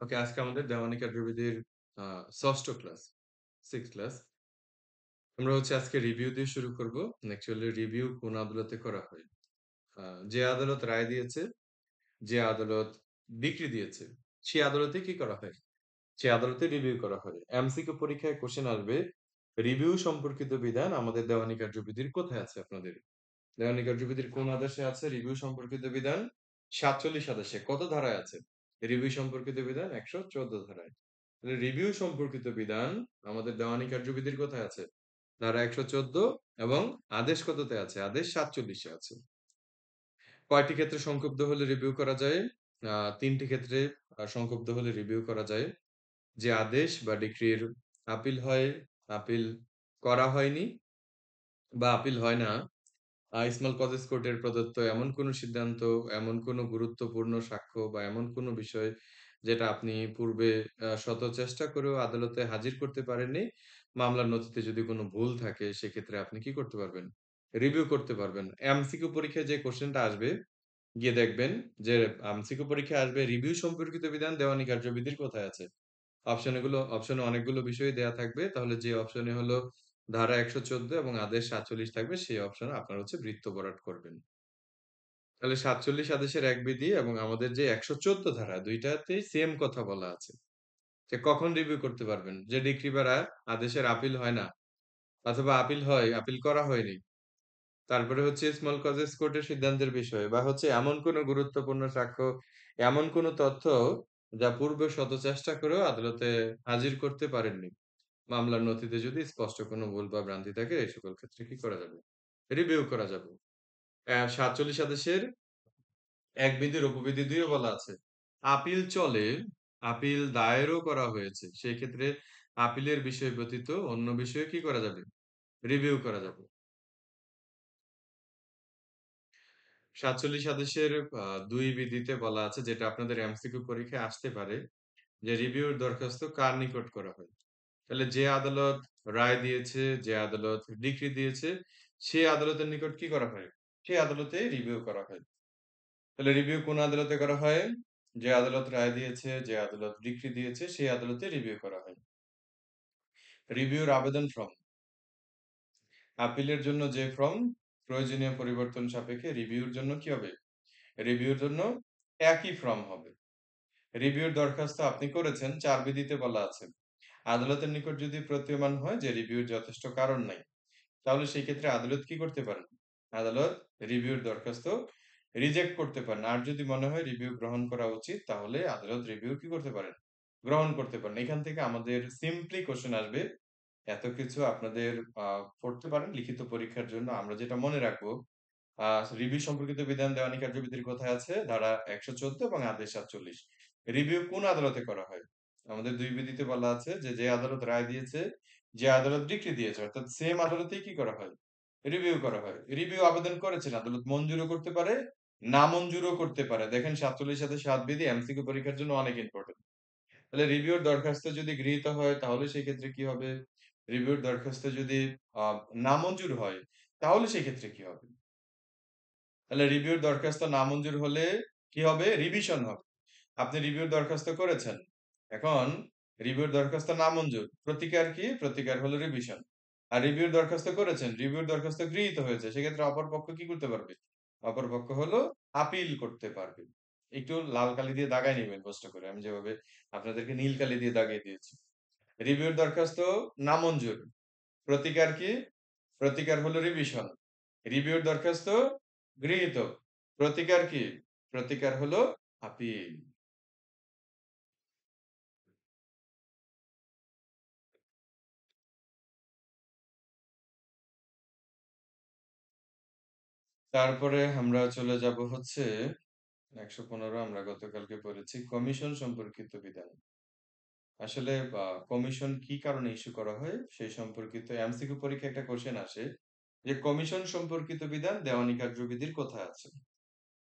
ওকে, আজকে আমাদের দেওয়ানি কার্যবিধির ষষ্ঠ ক্লাস, 6th ক্লাস। আমরা আজকে রিভিউ দিয়ে শুরু করব। অ্যাকচুয়ালি রিভিউ কোন আদালতে করা হয়? যে আদালত রায় দিয়েছে, যে আদালত ডিক্রি দিয়েছে, সেই আদালতে কি করা হয়? সে আদালতে রিভিউ করা হয়। এমসিকিউ পরীক্ষায় কোশ্চেন আসবে, রিভিউ সম্পর্কিত বিধান আমাদের দেওয়ানি কার্যবিধির কোথায় আছে আপনাদের? দেওয়ানি কার্যবিধির কোন আদেশে আছে রিভিউ সম্পর্কিত বিধান? ৪৭ আদেশে। কত ধারায় আছে? রিভিউ সম্পর্কিত বিধান ১১৪ ধারায়। তাহলে রিভিউ সম্পর্কিত বিধান আমাদের দেওয়ানি কার্যবিধির কোথায় আছে? ধারা ১১৪ এবং আদেশ কততে আছে? আদেশ ৪৭ এ আছে। কয়টি ক্ষেত্রে সংক্ষুব্ধ হলে রিভিউ করা যায়? ৩টি ক্ষেত্রে সংক্ষুব্ধ হলে রিভিউ করা যায়। যে আদেশ বা ডিক্রির আপিল হয়, আপিল করা হয়নি বা আপিল হয় না, স্মল কজেস কোর্টের প্রদত্ত এমন কোনো সিদ্ধান্ত, এমন কোনো গুরুত্বপূর্ণ সাক্ষ্য বা এমন কোনো বিষয় যেটা আপনি পূর্বে শত চেষ্টা করেও আদালতে হাজির করতে পারেননি, মামলার নথিতে যদি কোনো ভুল থাকে সেক্ষেত্রে আপনি কি করতে পারবেন? রিভিউ করতে পারবেন। এমসিকিউ পরীক্ষায় যে কোশ্চেনটা আসবে, গিয়ে দেখবেন যে এমসিকিউ পরীক্ষায় আসবে রিভিউ সম্পর্কিত বিধান দেওয়ানি কার্যবিধির কোথায় আছে? অপশনে অনেকগুলো বিষয়ই দেয়া থাকবে। তাহলে যে অপশনে হলো ধারা ১১৪ এবং আদেশ ৪৭ থাকবে সেই অপশনে আপনার বৃত্ত ভরাট করবেন। তাহলে ৪৭ আদেশের এক বিধি এবং আমাদের যে ১১৪ ধারা ২ টাতেই সেম কথা বলা আছে। যে কখন রিভিউ করতে পারবেন? যে ডিক্রি বা রায় আদেশের আপিল হয় না অথবা আপিল হয়, আপিল করা হয়নি। তারপরে স্মল কজেস কোর্টের সিদ্ধান্তের বিষয় বা এমন কোনো গুরুত্বপূর্ণ সাক্ষ্য, এমন কোনো তথ্য যা পূর্বে শত চেষ্টা করেও আদালতে হাজির করতে পারেননি। মামলার নথিতে যদি স্পষ্ট কোনো ভুল বা ভ্রান্তি থাকে এই সকল ক্ষেত্রে কি করা যাবে? রিভিউ করা যাবে। ৪৭ আদেশের এক বিধির উপবিধি ২ এ বলা আছে। আপিল চলে, আপিল দায়েরও করা হয়েছে। সেই ক্ষেত্রে আপিলের বিষয় ব্যতীত অন্য বিষয়ে কি করা যাবে? রিভিউ করা যাবে। ৪৭ আদেশের ২ বিধিতে বলা আছে যেটা আপনাদের এমসিকিউ পরীক্ষায় আসতে পারে যে রিভিউর দরখাস্ত কার নিকট করা হয়? তাহলে যে আদালত রায় দিয়েছে, যে আদালত ডিক্রি দিয়েছে, সে আদালতের নিকট কি করা হয়? সেই আদালতে রিভিউ করা হয়। তাহলে রিভিউ কোন আদালতে করা হয়? যে আদালত রায় দিয়েছে, যে আদালত ডিক্রি দিয়েছে, সেই আদালতে রিভিউ করা হয়। রিভিউর আবেদন ফর্ম। আপিলের জন্য যে ফর্ম, প্রয়োজনীয় পরিবর্তন সাপেক্ষে রিভিউর জন্য কি হবে? রিভিউর জন্য একই ফর্ম হবে। রিভিউর দরখাস্ত আপনি করেছেন, ৪ বিধিতে বলা আছে। আদালতের নিকট যদি প্রতীয়মান হয় যে রিভিউর যথেষ্ট কারণ নাই, তাহলে সেই ক্ষেত্রে আদালত কি করতে পারেন? আদালত রিভিউর দরখাস্ত রিজেক্ট করতে পারেন। আর যদি মনে হয় রিভিউ গ্রহণ করা উচিত, তাহলে আদালত রিভিউ কি করতে পারেন? গ্রহণ করতে পারেন। এখান থেকে আমাদের সিম্পলি কোয়েশ্চেন আসবে। এত কিছু আপনাদের আ পড়তে পারেন লিখিত পরীক্ষার জন্য। আমরা যেটা মনে রাখবো, আ রিভিউ সম্পর্কিত বিধান দেওয়ানি কার্যবিধির কোথায় আছে? ধারা ১১৪ এবং আদেশ ৪৭। রিভিউ কোন আদালতে করা হয়? আমাদের ২ বিধিতে বলা আছে যে, যে আদালত রায় দিয়েছে, যে আদালত ডিক্রি দিয়েছে অর্থাৎ সেম আদালতেই কি করা হয়? রিভিউ করা হয়। রিভিউ আবেদন করেছেন আদালত মঞ্জুরও করতে পারে, না মঞ্জুরও করতে পারে। দেখেন ৪৭ সাথে ৭ বিধি এমসিকিউ পরীক্ষার জন্য অনেক ইম্পোর্টেন্ট। তাহলে রিভিউর দরখাস্ত যদি গৃহীত হয় তাহলে সেই ক্ষেত্রে কি হবে? রিভিউর দরখাস্ত যদি আ নামঞ্জুর হয় তাহলে সেক্ষেত্রে কি হবে? তাহলে রিভিউর দরখাস্ত নামঞ্জুর হলে কি হবে? রিভিশন হবে। আপনি রিভিউর দরখাস্ত করেছেন। এখন রিভিউর দরখাস্ত নামঞ্জুর। প্রতিকার কি? প্রতিকার হলো রিভিশন। আর রিভিউর দরখাস্ত করেছেন, রিভিউর দরখাস্ত গৃহীত হয়েছে। সেক্ষেত্রে অপর পক্ষ কি করতে পারবে? অপর পক্ষ হলো আপিল করতে পারবে। একটু লাল কালি দিয়ে দাগায় নিবেন কষ্ট করে। আমি যেভাবে আপনাদেরকে নীল কালি দিয়ে দাগিয়ে দিয়েছি। রিভিউর দরখাস্ত নামঞ্জুর। প্রতিকার কি? প্রতিকার হলো রিভিশন। রিভিউর দরখাস্ত গৃহীত। প্রতিকার কি? প্রতিকার হলো আপিল। তারপরে আমরা চলে যাব ১১৫ আমরা গতকালকে পড়েছি কমিশন সম্পর্কিত বিধান। আসলে কমিশন কি কারণে ইস্যু করা হয় সেই সম্পর্কিত এমসিকিউ পরীক্ষায় একটা কোয়েশ্চেন আসে যে কমিশন সম্পর্কিত বিধান দেওয়ানি কার্যবিধির কোথায় আছে?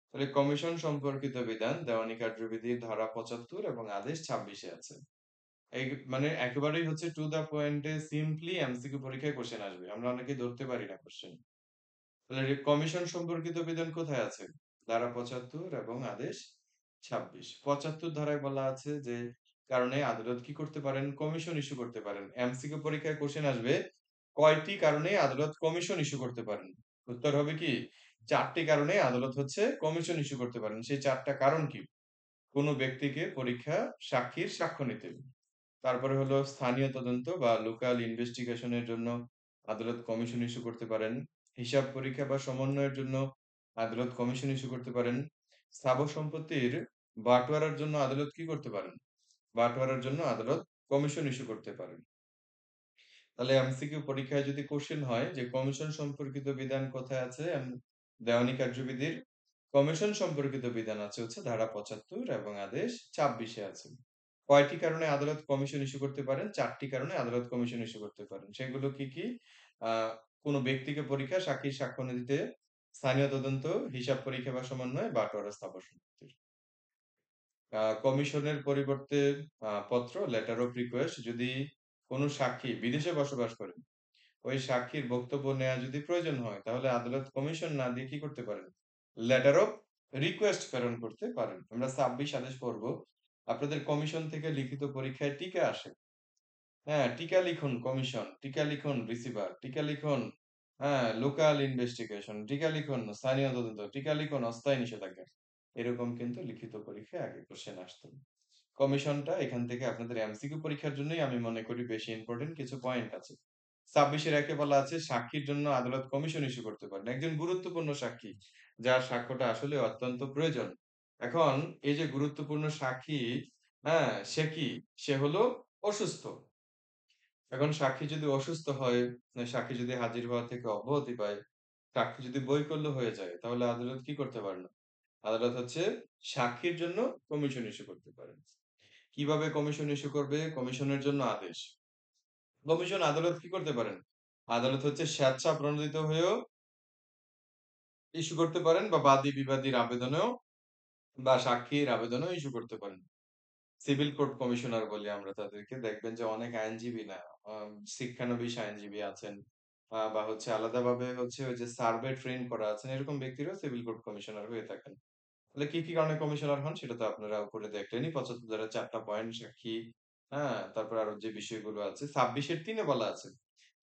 তাহলে কমিশন সম্পর্কিত বিধান দেওয়ানি কার্যবিধির ধারা ৭৫ এবং আদেশ ২৬ এ আছে। এই মানে একেবারেই to the point A simply MCQ পরীক্ষায় কোশ্চেন আসবে। আমরা অনেকেই ধরতে পারি না কোশ্চেন। তাহলে কমিশন সম্পর্কিত বিধান কোথায় আছে? ধারা ৭৫ এবং আদেশ 26 75 ধারায় বলা আছে যে কারণে আদালত কি করতে পারেন? কমিশন ইস্যু করতে পারেন। এমসিকিউ পরীক্ষায় কোশ্চেন আসবে, কয়টি কারণে আদালত কমিশন ইস্যু করতে পারেন? উত্তর হবে কি? ৪ টি কারণে আদালত হচ্ছে কমিশন ইস্যু করতে পারেন। সেই ৪ টা কারণ কি? কোন ব্যক্তিকে পরীক্ষা সাক্ষীর সাক্ষ্য নিতে। তারপরে হলো স্থানীয় তদন্ত বা লোকাল ইনভেস্টিগেশন এর জন্য আদালত কমিশন ইস্যু করতে পারেন। হিসাব পরীক্ষা বা সমন্বয়ের জন্য আদালত কমিশন ইস্যু করতে পারেন। স্থাবর সম্পত্তির বাটোয়ারার জন্য আদালত কি করতে পারেন? বাটোয়ারার জন্য আদালত কমিশন ইস্যু করতে পারেন। তাহলে এমসিকিউ পরীক্ষায় যদি কোশ্চেন হয় যে কমিশন সম্পর্কিত বিধান কোথায় আছে? দেওয়ানি কার্যবিধির কমিশন সম্পর্কিত বিধান আছে হচ্ছে ধারা ৭৫ এবং আদেশ ২৬ এ আছে। কয়টি কারণে আদালত কমিশন ইস্যু করতে পারেন? ৪ টি কারণে আদালত কমিশন ইস্যু করতে পারেন। সেগুলো কি, কি? আ কোন ব্যক্তিকে পরীক্ষা সাক্ষীর সাক্ষ্য দিতে, স্থানীয় তদন্ত, হিসাব পরীক্ষা বা সমন্বয়, বাটোয়ারা স্থাবর সম্পত্তির। কমিশনের পরিবর্তে পত্র লেটার অফ রিকোয়েস্ট যদি কোন সাক্ষী বিদেশে বসবাস করে, ওই সাক্ষীর বক্তব্য নেয়া যদি প্রয়োজন হয় তাহলে আদালত কমিশন না দিয়ে কি করতে পারেন? লেটার অফ রিকোয়েস্ট প্রেরণ করতে পারেন। আমরা ২৬ আদেশ পড়ব। আপনাদের কমিশন থেকে লিখিত পরীক্ষায় টিকা আসে। হ্যাঁ, টিকা লিখুন কমিশন, টিকা লিখুন রিসিভার, টিকা লিখুন লোকাল ইনভেস্টিগেশন, টিকা লিখুন স্থানীয় তদন্ত, টিকা লিখুন অস্থায়ী নিষেধাজ্ঞা। এরকম কিন্তু লিখিত পরীক্ষায় আগে কোশ্চেন আসতো। কমিশনটা এখান থেকে আপনাদের এমসিকিউ পরীক্ষার জন্যই আমি মনে করি বেশি ইম্পোর্টেন্ট কিছু পয়েন্ট আছে। ২৬ এর ১ এ বলা আছে সাক্ষীর জন্য আদালত কমিশন ইস্যু করতে পারেন। একজন গুরুত্বপূর্ণ সাক্ষী, যার সাক্ষ্যটা আসলে অত্যন্ত প্রয়োজন। এখন এই যে গুরুত্বপূর্ণ সাক্ষী, সে কি? সে হলো অসুস্থ। এখন সাক্ষী যদি অসুস্থ হয়, সাক্ষী যদি হাজির হওয়া থেকে অব্যাহতি পায়, সাক্ষী যদি বৈকল্য হয়ে যায়, তাহলে আদালত কি করতে পারে না? আদালত হচ্ছে সাক্ষীর জন্য কমিশন ইস্যু করতে পারে। কিভাবে কমিশন ইস্যু করবে? কমিশনের জন্য আদেশ। কমিশন আদালত কি করতে পারেন? আদালত হচ্ছে স্বেচ্ছা প্রণোদিত হয়েও ইস্যু করতে পারেন বা বাদী-বিবাদীর আবেদনেও বা সাক্ষীর আবেদনেও ইস্যু করতে পারেন। সিভিল কোর্ট কমিশনার বলি আমরা তাদেরকে। দেখবেন যে অনেক আইনজীবী না, শিক্ষানবিশ আইনজীবী আছেন বা হচ্ছে আলাদাভাবে হচ্ছে ওই যে সার্ভে ট্রেন করা আছেন, এরকম ব্যক্তিরাও সিভিল কোর্ট কমিশনার হয়ে থাকেন। তাহলে কি, কি কারণে কমিশনার হন সেটা তো আপনারা উপরে দেখলেনই। ৭৫ ধারার ৪ টা পয়েন্ট সাক্ষী, তারপর আরো যে বিষয়গুলো আছে। ২৬ এর ৩ এ বলা আছে,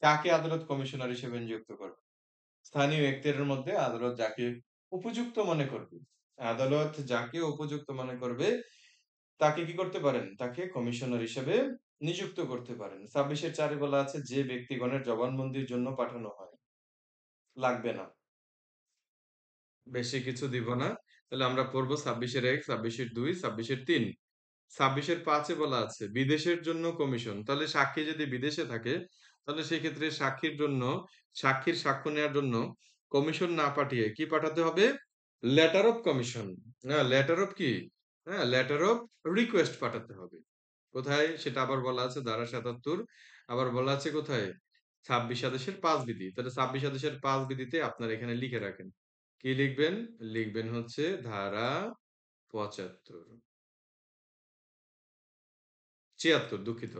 কাকে আদালত কমিশনার হিসেবে নিযুক্ত করবে? স্থানীয় এখতিয়ারের মধ্যে আদালত যাকে উপযুক্ত মনে করবে, আদালত যাকে উপযুক্ত মনে করবে তাকে কি করতে পারেন? তাকে কমিশনার হিসেবে নিযুক্ত করতে পারেন। ২৬ এর ৪ এ বলা আছে যে ব্যক্তিগণের জবানবন্দির জন্য পাঠানো হয়। লাগবে না। বেশি কিছু দিব না। তাহলে আমরা পড়ব ২৬ এর ১, ২৬ এর ২, ২৬ এর ৩। ২৬ এর ৫ এ বলা আছে বিদেশের জন্য কমিশন। তাহলে সাক্ষী যদি বিদেশে থাকে, তাহলে সেক্ষেত্রে সাক্ষীর সাক্ষ্য নেওয়ার জন্য কমিশন না পাঠিয়ে কি পাঠাতে হবে? Letter of commission. Letter of কি? লেটার অফ রিকোয়েস্ট পাঠাতে হবে। কোথায়? সেটা আবার বলা আছে ধারা ৭৭। আবার বলা আছে কোথায়? ২৬ আদেশের ৫ বিধি। তাহলে ২৬ আদেশের ৫ বিধিতে আপনারা এখানে লিখে রাখেন। কি লিখবেন? লিখবেন হচ্ছে ধারা ৭৫। ৭৬ দুঃখিত।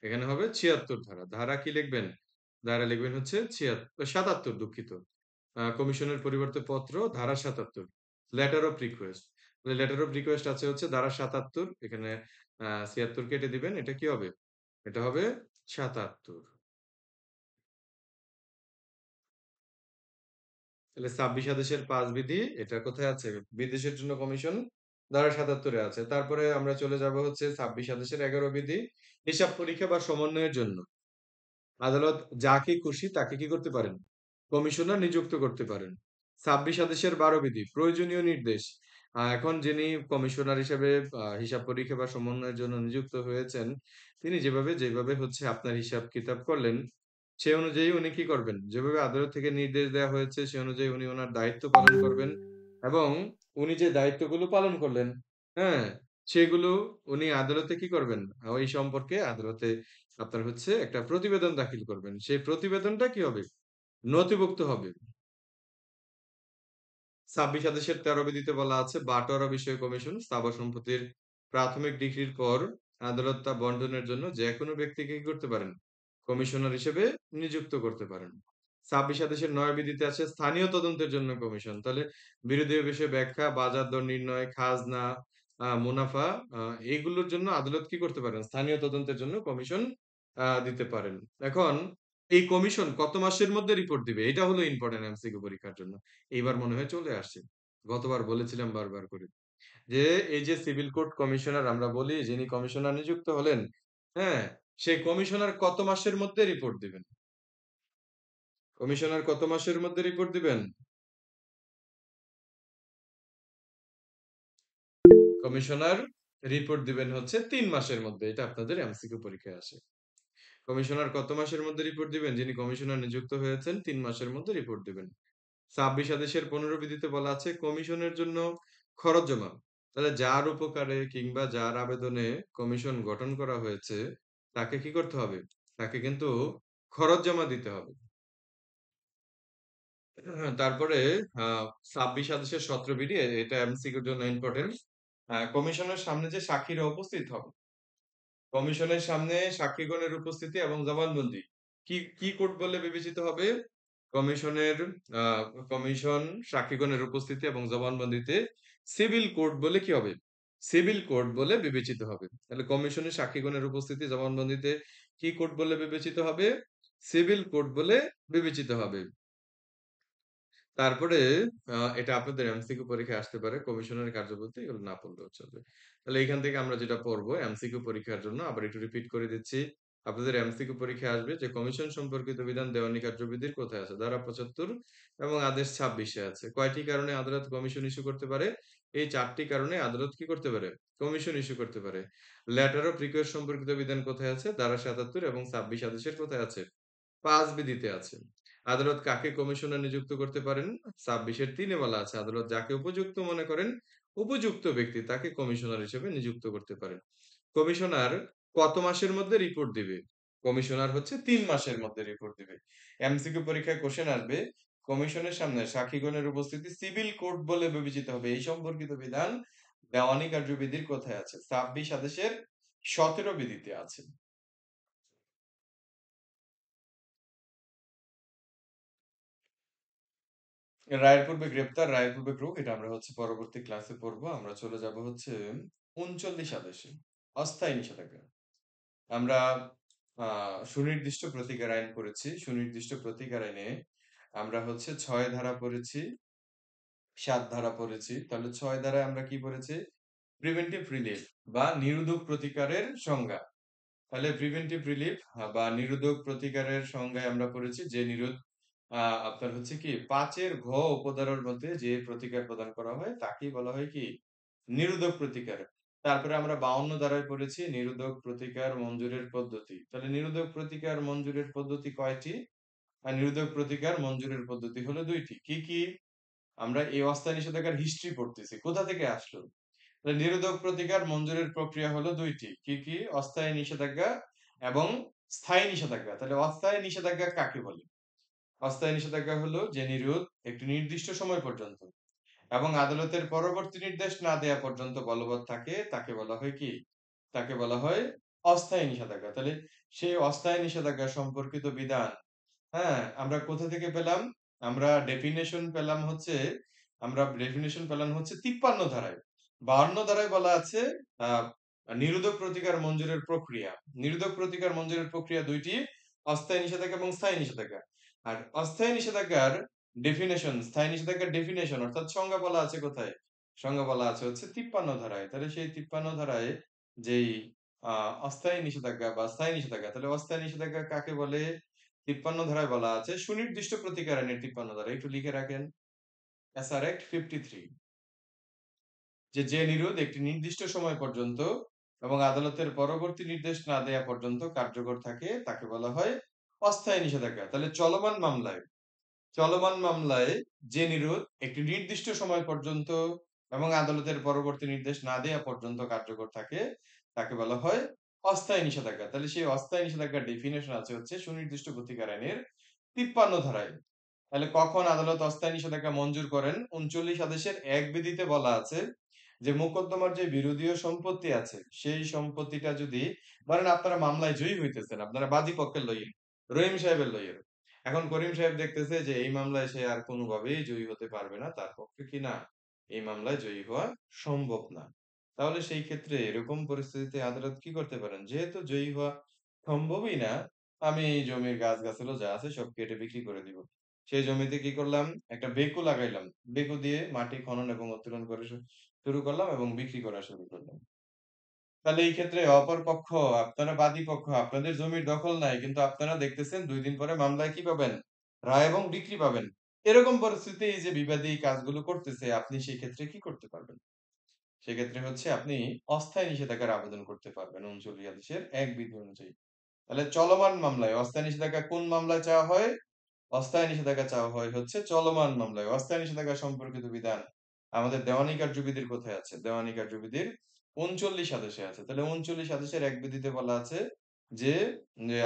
এখানে হবে ৭৬ ধারা। ধারা কি লিখবেন? ধারা লিখবেন হচ্ছে ৭৭ দুঃখিত। কমিশনের পরিবর্তে পত্র ধারা ৭৭। Letter of request. Letter of request আছে হচ্ছে ধারা ৭৭। এখানে ৭৬ কেটে দিবেন। এটা কি হবে? এটা হবে ৭৭। তাহলে ২৬ আদেশের ৫ বিধি এটা কোথায় আছে? বিদেশের জন্য কমিশন ধারা ৭৭ এ আছে। তারপরে আমরা চলে যাব হচ্ছে ২৬ আদেশের ১১ বিধি হিসাব পরীক্ষা বা সমন্বয়ের জন্য। আদালত যাকে খুশি তাকে কি করতে পারেন? কমিশনার নিযুক্ত করতে পারেন। ২৬ আদেশের ১২ বিধি প্রয়োজনীয় নির্দেশ। এখন যিনি কমিশনার হিসেবে হিসাব পরীক্ষা বা সমন্বয়ের জন্য নিযুক্ত হয়েছেন, তিনি যেভাবে হচ্ছে আপনার হিসাব কিতাব করলেন, সে অনুযায়ী উনি কি করবেন? যেভাবে আদালত থেকে নির্দেশ দেয়া হয়েছে সে অনুযায়ী উনি উনার দায়িত্ব পালন করবেন এবং উনি যে দায়িত্বগুলো পালন করলেন, হ্যাঁ? সেগুলো উনি আদালতে কি করবেন? ওই সম্পর্কে আদালতে আপনার হচ্ছে একটা প্রতিবেদন দাখিল করবেন। সেই প্রতিবেদনটা কি হবে? নথিভুক্ত হবে। ২৬ আদেশের ১৩ বিধিতে বলা আছে বাটোয়ারা বিষয় কমিশন স্থাবর সম্পত্তির প্রাথমিক ডিক্রির পর আদালত তা বন্টনের জন্য যেকোনো ব্যক্তিকে কি করতে পারেন? কমিশনার হিসেবে নিযুক্ত করতে পারেন। ২৬ আদেশের ৯ বিধিতে আছে স্থানীয় তদন্তের জন্য কমিশন। তাহলে বিরোধীয় বিষয়ে ব্যাখ্যা, বাজার দর নির্ণয়, খাজনা, মুনাফা, এগুলোর জন্য আদালত কি করতে পারেন? স্থানীয় তদন্তের জন্য কমিশন দিতে পারেন। এখন এই কমিশন কত মাসের মধ্যে রিপোর্ট দিবে? এটা হলো ইম্পোর্টেন্ট এমসিকিউ পরীক্ষার জন্য। এইবার মনে হয় চলে আসছে। গতবার বলেছিলাম বারবার করে। যে এই যে সিভিল কোর্ট কমিশনার আমরা বলি, যিনি কমিশনার নিযুক্ত হলেন, হ্যাঁ? সেই কমিশনার কত মাসের মধ্যে রিপোর্ট দিবেন? কমিশনার কত মাসের মধ্যে রিপোর্ট দিবেন? কমিশনার রিপোর্ট দিবেন হচ্ছে ৩ মাসের মধ্যে। এটা আপনাদের এমসিকিউ পরীক্ষায় আসে। কমিশনার কত মাসের মধ্যে রিপোর্ট দিবেন? যিনি কমিশনার নিযুক্ত হয়েছেন ৩ মাসের মধ্যে রিপোর্ট দিবেন। ২৬ আদেশের ১৫ বিধিতে বলা আছে কমিশনের জন্য খরচ জমা। তাহলে যার উপকারে কিংবা যার আবেদনে কমিশন গঠন করা হয়েছে তাকে কি করতে হবে? তাকে কিন্তু খরচ জমা দিতে হবে। তারপরে আ ২৬ আদেশের ১৭ বিধি, এটা এমসিকিউর জন্য ইম্পোর্টেন্ট। কমিশনের সামনে যে সাক্ষীরা উপস্থিত হবে, কমিশনের সামনে সাক্ষীগণের উপস্থিতি এবং জবানবন্দি কি কোর্ট বলে বিবেচিত হবে? কমিশনের আ কমিশন সাক্ষীগণের উপস্থিতি এবং জবানবন্দিতে সিভিল কোর্ট বলে কি হবে? সিভিল কোর্ট বলে বিবেচিত হবে। তাহলে কমিশনের সাক্ষীগণের উপস্থিতি জবানবন্দিতে কি কোর্ট বলে বিবেচিত হবে? সিভিল কোর্ট বলে বিবেচিত হবে। তারপরে এটা আপনাদের এমসিকিউ পরীক্ষায় আসতে পারে। কমিশনের কার্যপদ্ধতি এগুলো না পড়লেও চলবে। তাহলে এখান থেকে আমরা যেটা পড়বো এমসিকিউ পরীক্ষার জন্য আবার একটু রিপিট করে দিচ্ছি। আপনাদের এমসিকিউ পরীক্ষায় আসবে যে কমিশন সম্পর্কিত বিধান দেওয়ানী কার্যবিধির কোথায় আছে? ধারা ৭৫ এবং আদেশ ২৬ এ আছে। কয়টি কারণে আদালত কমিশন ইস্যু করতে পারে? এই ৪ টি কারণে আদালত কি করতে পারে? কমিশন ইস্যু করতে পারে। লেটার অফ রিকোয়েস্ট সম্পর্কিত বিধান কোথায় আছে? ধারা ৭৭ এবং ২৬ আদেশের কোথায় আছে? ৫ বিধিতে আছে। আদালত কাকে কমিশনার নিযুক্ত করতে পারেন? ২৬ এর ৩ এ বলা আছে আদালত যাকে উপযুক্ত মনে করেন, উপযুক্ত ব্যক্তি তাকে কমিশনার হিসেবে নিযুক্ত করতে পারেন। কমিশনার কত মাসের মধ্যে রিপোর্ট দিবে? কমিশনার হচ্ছে ৩ মাসের মধ্যে রিপোর্ট দিবে। এমসিকিউ পরীক্ষায় কোশ্চেন আসবে, কমিশনের সামনে সাক্ষীগণের উপস্থিতি সিভিল কোর্ট বলে বিবেচিত হবে। এই সম্পর্কিত বিধান দেওয়ানী কার্যবিধির কোথায় আছে? ২৬ আদেশের ১৭ বিধিতে আছে। রায়ের পূর্বে গ্রেপ্তার, রায়ের পূর্বে ক্রোক, এটা আমরা হচ্ছে পরবর্তী ক্লাসে পড়বো। আমরা চলে যাব হচ্ছে ৩৯ আদেশে। অস্থায়ী নিষেধাজ্ঞা। আমরা সুনির্দিষ্ট প্রতিকার আইন পড়েছি। সুনির্দিষ্ট প্রতিকার আইনে আমরা হচ্ছে ৬ ধারা পড়েছি, ৭ ধারা পড়েছি। তাহলে ৬ ধারায় আমরা কি পড়েছি? প্রিভেন্টিভ রিলিফ বা নিরোধক প্রতিকারের সংজ্ঞা। তাহলে প্রিভেন্টিভ রিলিফ বা নিরোধক প্রতিকারের সংজ্ঞায় আমরা পড়েছি যে নিরোধ আপনার হচ্ছে কি ৫ এর ঘ উপধারার মধ্যে যে প্রতিকার প্রদান করা হয় তাকেই বলা হয় কি? নিরোধক প্রতিকার। তারপরে আমরা ৫২ ধারায় পড়েছি নিরোধক প্রতিকার মঞ্জুরের পদ্ধতি। তাহলে নিরোধক প্রতিকার মঞ্জুরের পদ্ধতি কয়টি? নিরোধক প্রতিকার মঞ্জুরের পদ্ধতি হলো ২ টি। কি, কি? আমরা এই অস্থায়ী নিষেধাজ্ঞার হিস্ট্রি পড়তেছি। কোথা থেকে আসলো? তাহলে নিরোধক প্রতিকার মঞ্জুরের প্রক্রিয়া হলো ২ টি। কি, কি? অস্থায়ী নিষেধাজ্ঞা এবং স্থায়ী নিষেধাজ্ঞা। তাহলে অস্থায়ী নিষেধাজ্ঞা কাকে বলে? অস্থায়ী নিষেধাজ্ঞা হলো যে নিরোধ একটি নির্দিষ্ট সময় পর্যন্ত এবং আদালতের পরবর্তী নির্দেশ না দেয়া পর্যন্ত বলবৎ থাকে তাকে বলা হয় কি? তাকে বলা হয় অস্থায়ী নিষেধাজ্ঞা। তাহলে সেই অস্থায়ী নিষেধাজ্ঞা সম্পর্কিত বিধান, হ্যাঁ, আমরা কোথা থেকে পেলাম? আমরা ডেফিনিশন পেলাম হচ্ছে ৫৩ ধারায়। ৫২ ধারায় বলা আছে আ নিরোধক প্রতিকার মঞ্জুরের প্রক্রিয়া। নিরোধক প্রতিকার মঞ্জুরের প্রক্রিয়া ২ টি, অস্থায়ী নিষেধাজ্ঞা এবং স্থায়ী নিষেধাজ্ঞা। আর অস্থায়ী নিষেধাজ্ঞার ডেফিনিশন, স্থায়ী নিষেধাজ্ঞার ডেফিনিশন অর্থাৎ সংজ্ঞা বলা আছে কোথায়? সংজ্ঞা বলা আছে হচ্ছে ৫৩ ধারায়। তাহলে সেই ৫৩ ধারায় যেই আ অস্থায়ী নিষেধাজ্ঞা বা স্থায়ী নিষেধাজ্ঞা, তাহলে অস্থায়ী নিষেধাজ্ঞা কাকে বলে? ৫৩ ধারায় বলা আছে সুনির্দিষ্ট প্রতিকার আইনের ৫৩ ধারায়। একটু লিখে রাখেন। এসআর অ্যাক্ট 53, যে নিরোধ একটি নির্দিষ্ট সময় পর্যন্ত এবং আদালতের পরবর্তী নির্দেশ না দেয়া পর্যন্ত কার্যকর থাকে তাকে বলা হয় অস্থায়ী নিষেধাজ্ঞা। তাহলে চলমান মামলায় যে নিরোধ একটি নির্দিষ্ট সময় পর্যন্ত এবং আদালতের পরবর্তী নির্দেশ না দেয়া পর্যন্ত কার্যকর থাকে তাকে বলা হয় অস্থায়ী নিষেধাজ্ঞা। তাহলে সেই অস্থায়ী নিষেধাজ্ঞার ডেফিনিশন আছে হচ্ছে সুনির্দিষ্ট প্রতিকার আইনের ৫৩ ধারায়। তাহলে কখন আদালত অস্থায়ী নিষেধাজ্ঞা মঞ্জুর করেন? ৩৯ আদেশের ১ বিধিতে বলা আছে যে মোকদ্দমার যে বিরোধীয় সম্পত্তি আছে সেই সম্পত্তিটা যদি ধরেন আপনারা মামলায় জয়ী হইতেছেন, আপনারা বাদী পক্ষের লইয়ের, রহিম সাহেবের লইয়ের। এখন করিম সাহেব দেখতেছে যে এই মামলায় সে আর কোনোভাবেই জয়ী হতে পারবে না। তার পক্ষে কি না? এই মামলায় জয়ী হওয়া সম্ভব না। তাহলে সেই ক্ষেত্রে এরকম পরিস্থিতিতে আদালত কি করতে পারেন? যেহেতু জয়ী হওয়া সম্ভবই না, আমি এই জমির গাছ-গাছালি যা আছে সব কেটে বিক্রি করে দিব। সেই জমিতে কি করলাম? একটা বেকু লাগাইলাম। বেকু দিয়ে মাটি খনন এবং উত্তোলন করে শুরু করলাম এবং বিক্রি করা শুরু করলাম। তাহলে এই ক্ষেত্রে অপর পক্ষ, আপনারা বাদী পক্ষ, আপনাদের জমির দখল নাই। কিন্তু আপনারা দেখতেছেন ২ দিন পরে মামলায় কি পাবেন? রায় এবং বিক্রি পাবেন। এরকম পরিস্থিতিতে এই যে বিবাদী কাজগুলো করতেছে, আপনি সেই ক্ষেত্রে কি করতে পারবেন? সেক্ষেত্রে হচ্ছে আপনি অস্থায়ী নিষেধাজ্ঞার আবেদন করতে পারবেন ৩৯ আদেশের ১ বিধি অনুযায়ী। তাহলে চলমান মামলায় অস্থায়ী নিষেধাজ্ঞা কোন মামলায় চাওয়া হয়? অস্থায়ী নিষেধাজ্ঞা চাওয়া হয় হচ্ছে চলমান মামলায়। অস্থায়ী নিষেধাজ্ঞা সম্পর্কিত বিধান আমাদের দেওয়ানী কার্যবিধির কোথায় আছে? দেওয়ানী কার্যবিধির ৩৯ আদেশে আছে। তাহলে ৩৯ আদেশের ১ বিধিতে বলা আছে যে,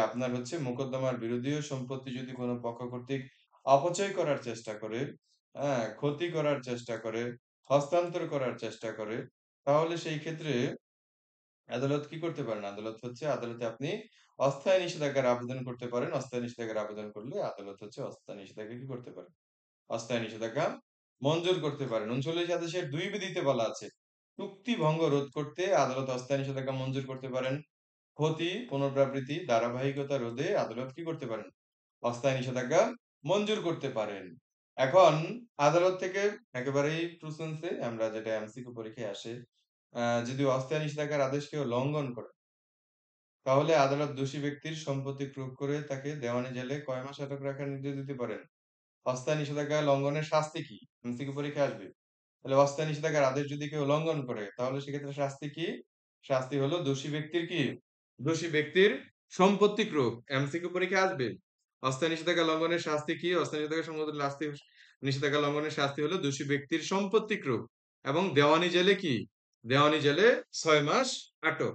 আপনার হচ্ছে মোকদ্দমার বিরোধীয় সম্পত্তি যদি কোন পক্ষ কর্তৃক অপচয় করার চেষ্টা করে, হ্যাঁ? ক্ষতি করার চেষ্টা করে, হস্তান্তর করার চেষ্টা করে, তাহলে সেই ক্ষেত্রে আদালত কি করতে পারেন? আদালত হচ্ছে আদালতে আপনি অস্থায়ী নিষেধাজ্ঞার আবেদন করতে পারেন। অস্থায়ী নিষেধাজ্ঞার আবেদন করলে আদালত হচ্ছে অস্থায়ী নিষেধাজ্ঞা কি করতে পারেন? অস্থায়ী নিষেধাজ্ঞা মঞ্জুর করতে পারেন। ৩৯ আদেশের ২ বিধিতে বলা আছে, চুক্তি ভঙ্গ রোধ করতে আদালত অস্থায়ী নিষেধাজ্ঞা মঞ্জুর করতে পারেন। ক্ষতি, পুনরাবৃত্তি, ধারাবাহিকতা রোধে আদালত কি করতে পারেন? অস্থায়ী নিষেধাজ্ঞা মঞ্জুর করতে পারেন। এখন আদালত থেকে একেবারেই ট্রু সেন্স এ আমরা যেটা এমসিকিউ পরীক্ষায় আসে, যদি অস্থায়ী নিষেধাজ্ঞার আদেশ কেউ লঙ্ঘন করে, তাহলে আদালত দোষী ব্যক্তির সম্পত্তি ক্রোক করে তাকে দেওয়ানি জেলে কয় মাস আটক রাখার নির্দেশ দিতে পারেন? অস্থায়ী নিষেধাজ্ঞা লঙ্ঘনের শাস্তি কি? এমসিকিউ পরীক্ষায় আসবে। তাহলে অস্থায়ী নিষেধাজ্ঞার আদেশ যদি কেউ লঙ্ঘন করে, তাহলে সেক্ষেত্রে শাস্তি কি? শাস্তি হলো দোষী ব্যক্তির কি? দোষী ব্যক্তির সম্পত্তি ক্রোক। এমসিকিউ পরীক্ষায় আসবে। অস্থায়ী নিষেধাজ্ঞা লঙ্ঘনের শাস্তি কি? অস্থায়ী নিষেধাজ্ঞা সংক্রান্ত নিষেধাজ্ঞা লঙ্ঘনের শাস্তি হলো দোষী ব্যক্তির সম্পত্তি ক্রোক এবং দেওয়ানি জেলে কি? দেওয়ানি জেলে ৬ মাস আটক।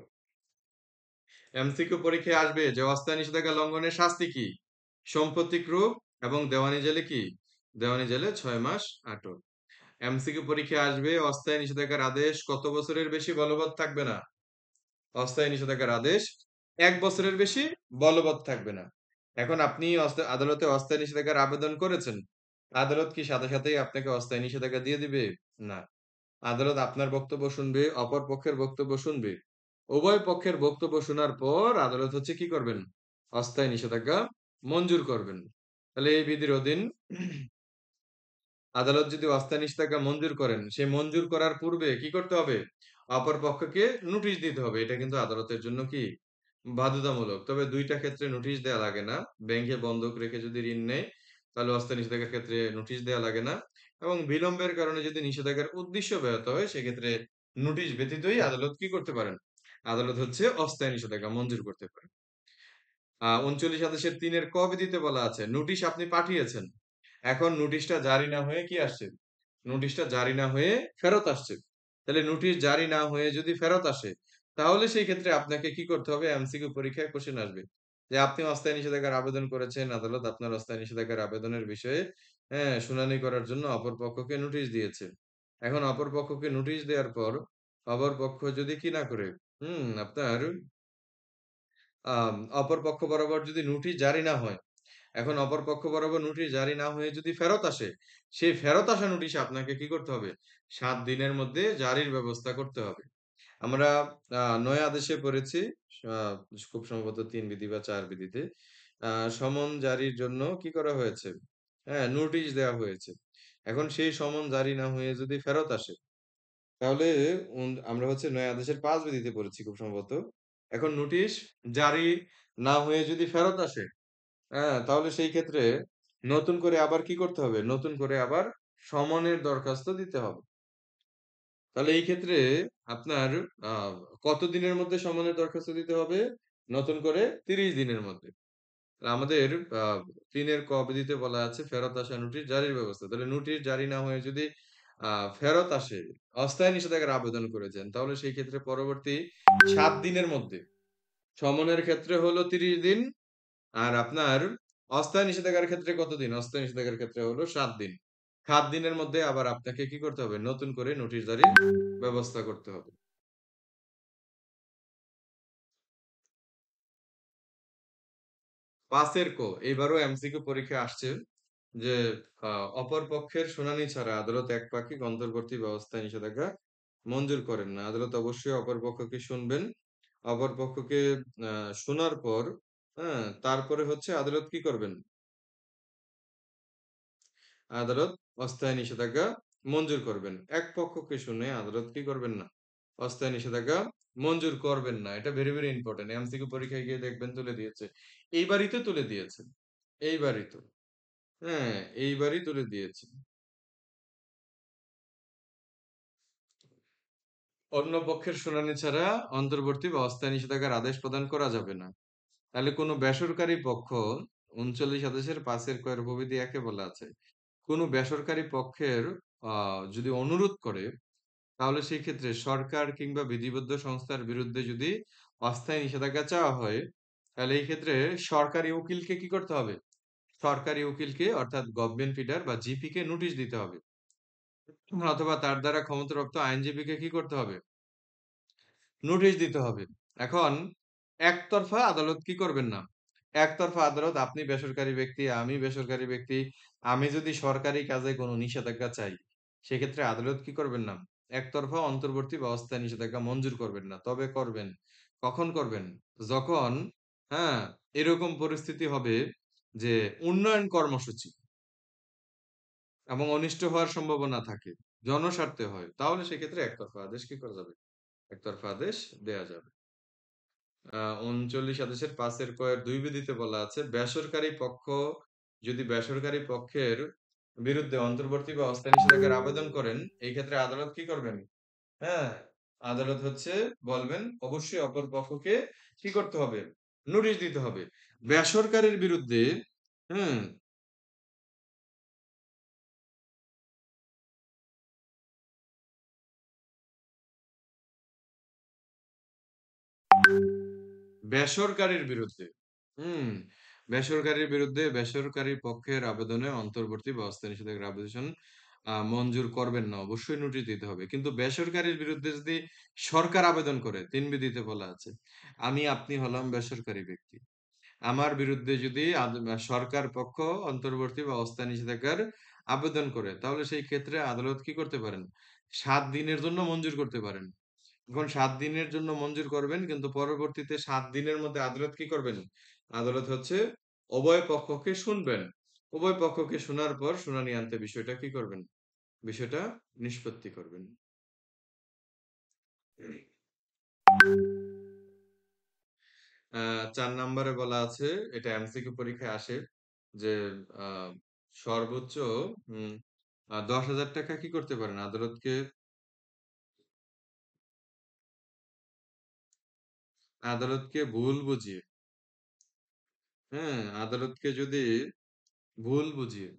এমসিকিউ পরীক্ষায় আসবে যে অস্থায়ী নিষেধাজ্ঞা লঙ্ঘনের শাস্তি কি? সম্পত্তি ক্রোক এবং দেওয়ানি জেলে কি? দেওয়ানি জেলে ৬ মাস আটক। এমসিকিউ পরীক্ষায় আসবে অস্থায়ী নিষেধাজ্ঞার আদেশ কত বছরের বেশি বলবৎ থাকবে না? অস্থায়ী নিষেধাজ্ঞার আদেশ ১ বছরের বেশি বলবৎ থাকবে না। এখন আপনি আদালতে অস্থায়ী নিষেধাজ্ঞার আবেদন করেছেন। আদালত কি সাথে সাথেই আপনাকে অস্থায়ী নিষেধাজ্ঞা দিয়ে দিবে? না। আদালত আপনার বক্তব্য শুনবে, অপর পক্ষের বক্তব্য শুনবে। উভয় পক্ষের বক্তব্য শোনার পর আদালত হচ্ছে কি করবেন? অস্থায়ী নিষেধাজ্ঞা মঞ্জুর করবেন। তাহলে এই বিধির অধীন আদালত যদি অস্থায়ী নিষেধাজ্ঞা মঞ্জুর করেন, সে মঞ্জুর করার পূর্বে কি করতে হবে? অপর পক্ষকে নোটিশ দিতে হবে। এটা কিন্তু আদালতের জন্য কি? বাধ্যতামূলক। তবে ২ টা ক্ষেত্রে নোটিশ দেয়া লাগে না। ব্যাংকে বন্ধক রেখে যদি ঋণ নেয়, তাহলে অস্থায়ী নিষেধাজ্ঞার ক্ষেত্রে নোটিশ দেয়া লাগে না। এবং বিলম্বের কারণে যদি নিষেধাজ্ঞার উদ্দেশ্য ব্যাহত হয়, সেক্ষেত্রে নোটিশ ব্যতীতই আদালত কি করতে পারেন? আদালত হচ্ছে অস্থায়ী নিষেধাজ্ঞা মঞ্জুর করতে পারেন। ৩৯ আদেশের ৩ এর ক বিধিতে বলা আছে, নোটিশ আপনি পাঠিয়েছেন। এখন নোটিশটা জারি না হয়ে কি আসছে? নোটিশটা জারি না হয়ে ফেরত আসছে। তাহলে নোটিশ জারি না হয়ে যদি ফেরত আসে, তাহলে সেই ক্ষেত্রে আপনাকে কি করতে হবে? এমসিকিউ পরীক্ষায় কোশ্চেন আসবে। যে আপনি অস্থায়ী নিষেধাজ্ঞার আবেদন করেছেন, আদালত আপনার অস্থায়ী নিষেধাজ্ঞার আবেদনের বিষয়ে শুনানি করার জন্য অপর পক্ষকে নোটিশ দিয়েছে। এখন অপর পক্ষকে নোটিশ দেওয়ার পর, অপর পক্ষ যদি কি না করে, আপনার অপর পক্ষ বরাবর যদি নোটিশ জারি না হয়, এখন অপর পক্ষ বরাবর নোটিশ জারি না হয়ে যদি ফেরত আসে, সেই ফেরত আসা নোটিশে আপনাকে কি করতে হবে? ৭ দিনের মধ্যে জারির ব্যবস্থা করতে হবে। আমরা ৯ আদেশে পড়েছি, আ খুব সম্ভবত ৩ বিধি বা ৪ বিধিতে। আ সমন জারির জন্য কি করা হয়েছে? নোটিশ দেওয়া হয়েছে। এখন সেই সমন জারি না হয়ে যদি ফেরত আসে, তাহলে আমরা হচ্ছে ৯ আদেশের ৫ বিধিতে পড়েছি খুব সম্ভবত। এখন নোটিশ জারি না হয়ে যদি ফেরত আসে, তাহলে সেই ক্ষেত্রে নতুন করে আবার কি করতে হবে? নতুন করে আবার সমনের দরখাস্ত দিতে হবে। তাহলে এই ক্ষেত্রে আপনার আ কত দিনের মধ্যে সমনের দরখাস্ত দিতে হবে? নতুন করে ৩০ দিনের মধ্যে। আমাদের আ ৩ এর ক বিধিতে বলা আছে ফেরত আসা নোটিশ জারির ব্যবস্থা। তাহলে নোটিশ জারি না হয়ে যদি আ ফেরত আসে, অস্থায়ী নিষেধাজ্ঞার আবেদন করেছেন, তাহলে সেই ক্ষেত্রে পরবর্তী ৭ দিনের মধ্যে, সমনের ক্ষেত্রে হলো ৩০ দিন, আর আপনার অস্থায়ী নিষেধাজ্ঞার ক্ষেত্রে কতদিন? অস্থায়ী নিষেধাজ্ঞার ক্ষেত্রে হলো ৭ দিন। ৭ দিনের মধ্যে আবার আপনাকে কি করতে হবে? নতুন করে নোটিশ জারির ব্যবস্থা করতে হবে। ৫ এর ক, এবারও এমসিকিউ পরীক্ষায় আসছে যে, আ অপর পক্ষের শুনানি ছাড়া আদালত একপাক্ষিক অন্তর্বর্তী ব্যবস্থায় নিষেধাজ্ঞা মঞ্জুর করেন না। আদালত অবশ্যই অপর পক্ষকে শুনবেন। অপর পক্ষকে আ শোনার পর, হ্যাঁ? তারপরে হচ্ছে আদালত কি করবেন? আদালত অস্থায়ী নিষেধাজ্ঞা মঞ্জুর করবেন। এক পক্ষকে শুনে আদালত কি করবেন না? অস্থায়ী নিষেধাজ্ঞা মঞ্জুর করবেন না। এটা ভেরি, ভেরি ইম্পোর্টেন্ট। এমসিকিউ পরীক্ষায় গিয়ে দেখবেন তুলে দিয়েছে। এইবারই তো তুলে দিয়েছে। এইবারই তো। হ্যাঁ, এইবারই তুলে দিয়েছে। অন্য পক্ষের শুনানি ছাড়া অন্তর্বর্তী বা অস্থায়ী নিষেধাজ্ঞার আদেশ প্রদান করা যাবে না। তাহলে কোনো বেসরকারি পক্ষ ৩৯ আদেশের ৫ এর ক এর উপবিধি ১ এ বলা আছে। কোনো বেসরকারি পক্ষের আ যদি অনুরোধ করে তাহলে সেই ক্ষেত্রে সরকার কিংবা বিধিবদ্ধ সংস্থার বিরুদ্ধে যদি অস্থায়ী নিষেধাজ্ঞা চাওয়া হয়, তাহলে এই ক্ষেত্রে সরকারি উকিলকে কি করতে হবে? সরকারি উকিলকে অর্থাৎ গভর্নমেন্ট ফিডার বা জিপি কে নোটিশ দিতে হবে। অথবা তার দ্বারা ক্ষমতাপ্রাপ্ত আইনজীবীকে কি করতে হবে? নোটিশ দিতে হবে। এখন একতরফা আদালত কি করবেন না। একতরফা আদালত আপনি বেসরকারি ব্যক্তি, আমি বেসরকারি ব্যক্তি। আমি যদি সরকারি কাজে কোনো নিষেধাজ্ঞা চাই, সেক্ষেত্রে আদালত কি করবেন না। একতরফা অন্তর্বর্তী বা অস্থায়ী নিষেধাজ্ঞা মঞ্জুর করবেন না। তবে করবেন। কখন করবেন? যখন, হ্যাঁ, এরকম পরিস্থিতি হবে যে উন্নয়ন কর্মসূচি এবং অনিষ্ট হওয়ার সম্ভাবনা থাকে। জনস্বার্থে হয়। তাহলে সেক্ষেত্রে একতরফা আদেশ কি করা যাবে? একতরফা আদেশ দেয়া যাবে। ৩৯ আদেশের ৫ এর ক এর ২ বিধিতে বলা আছে, বেসরকারি পক্ষ যদি বেসরকারি পক্ষের বিরুদ্ধে অন্তর্বর্তী বা অস্থায়ী নিষেধাজ্ঞার আবেদন করেন, এই ক্ষেত্রে আদালত কি করবেন? হ্যাঁ, আদালত হচ্ছে বলবেন অবশ্যই অপর পক্ষকে কি করতে হবে? নোটিশ দিতে হবে। বেসরকারির বিরুদ্ধে, হুম, বেসরকারির বিরুদ্ধে। হুম, বেসরকারির বিরুদ্ধে বেসরকারি পক্ষের আবেদনে অন্তর্বর্তী বা অস্থায়ী নিষেধাজ্ঞার আবেদন মঞ্জুর করবেন না। অবশ্যই নোটিশ দিতে হবে। কিন্তু বেসরকারির বিরুদ্ধে যদি সরকার আবেদন করে ৩ বিধিতে বলা আছে। আমি আপনি হলাম বেসরকারি ব্যক্তি। আমার বিরুদ্ধে যদি সরকার পক্ষ অন্তর্বর্তী বা অস্থায়ী নিষেধাজ্ঞার আবেদন করে, তাহলে সেই ক্ষেত্রে আদালত কি করতে পারেন? ৭ দিনের জন্য মঞ্জুর করতে পারেন। এখন ৭ দিনের জন্য মঞ্জুর করবেন কিন্তু পরবর্তীতে ৭ দিনের মধ্যে আদালত কি করবেন? আদালত হচ্ছে উভয় পক্ষকে শুনবেন। উভয় পক্ষকে শোনার পর শুনানি আনতে বিষয়টা কি করবেন? বিষয়টা নিষ্পত্তি করবেন। ৪ নম্বরে বলা আছে, এটা এমসিকিউ পরীক্ষায় আসে যে আ সর্বোচ্চ উম ১০,০০০ টাকা কি করতে পারেন? আদালতকে ভুল বুঝিয়ে, হ্যাঁ? আদালতকে যদি ভুল বুঝিয়ে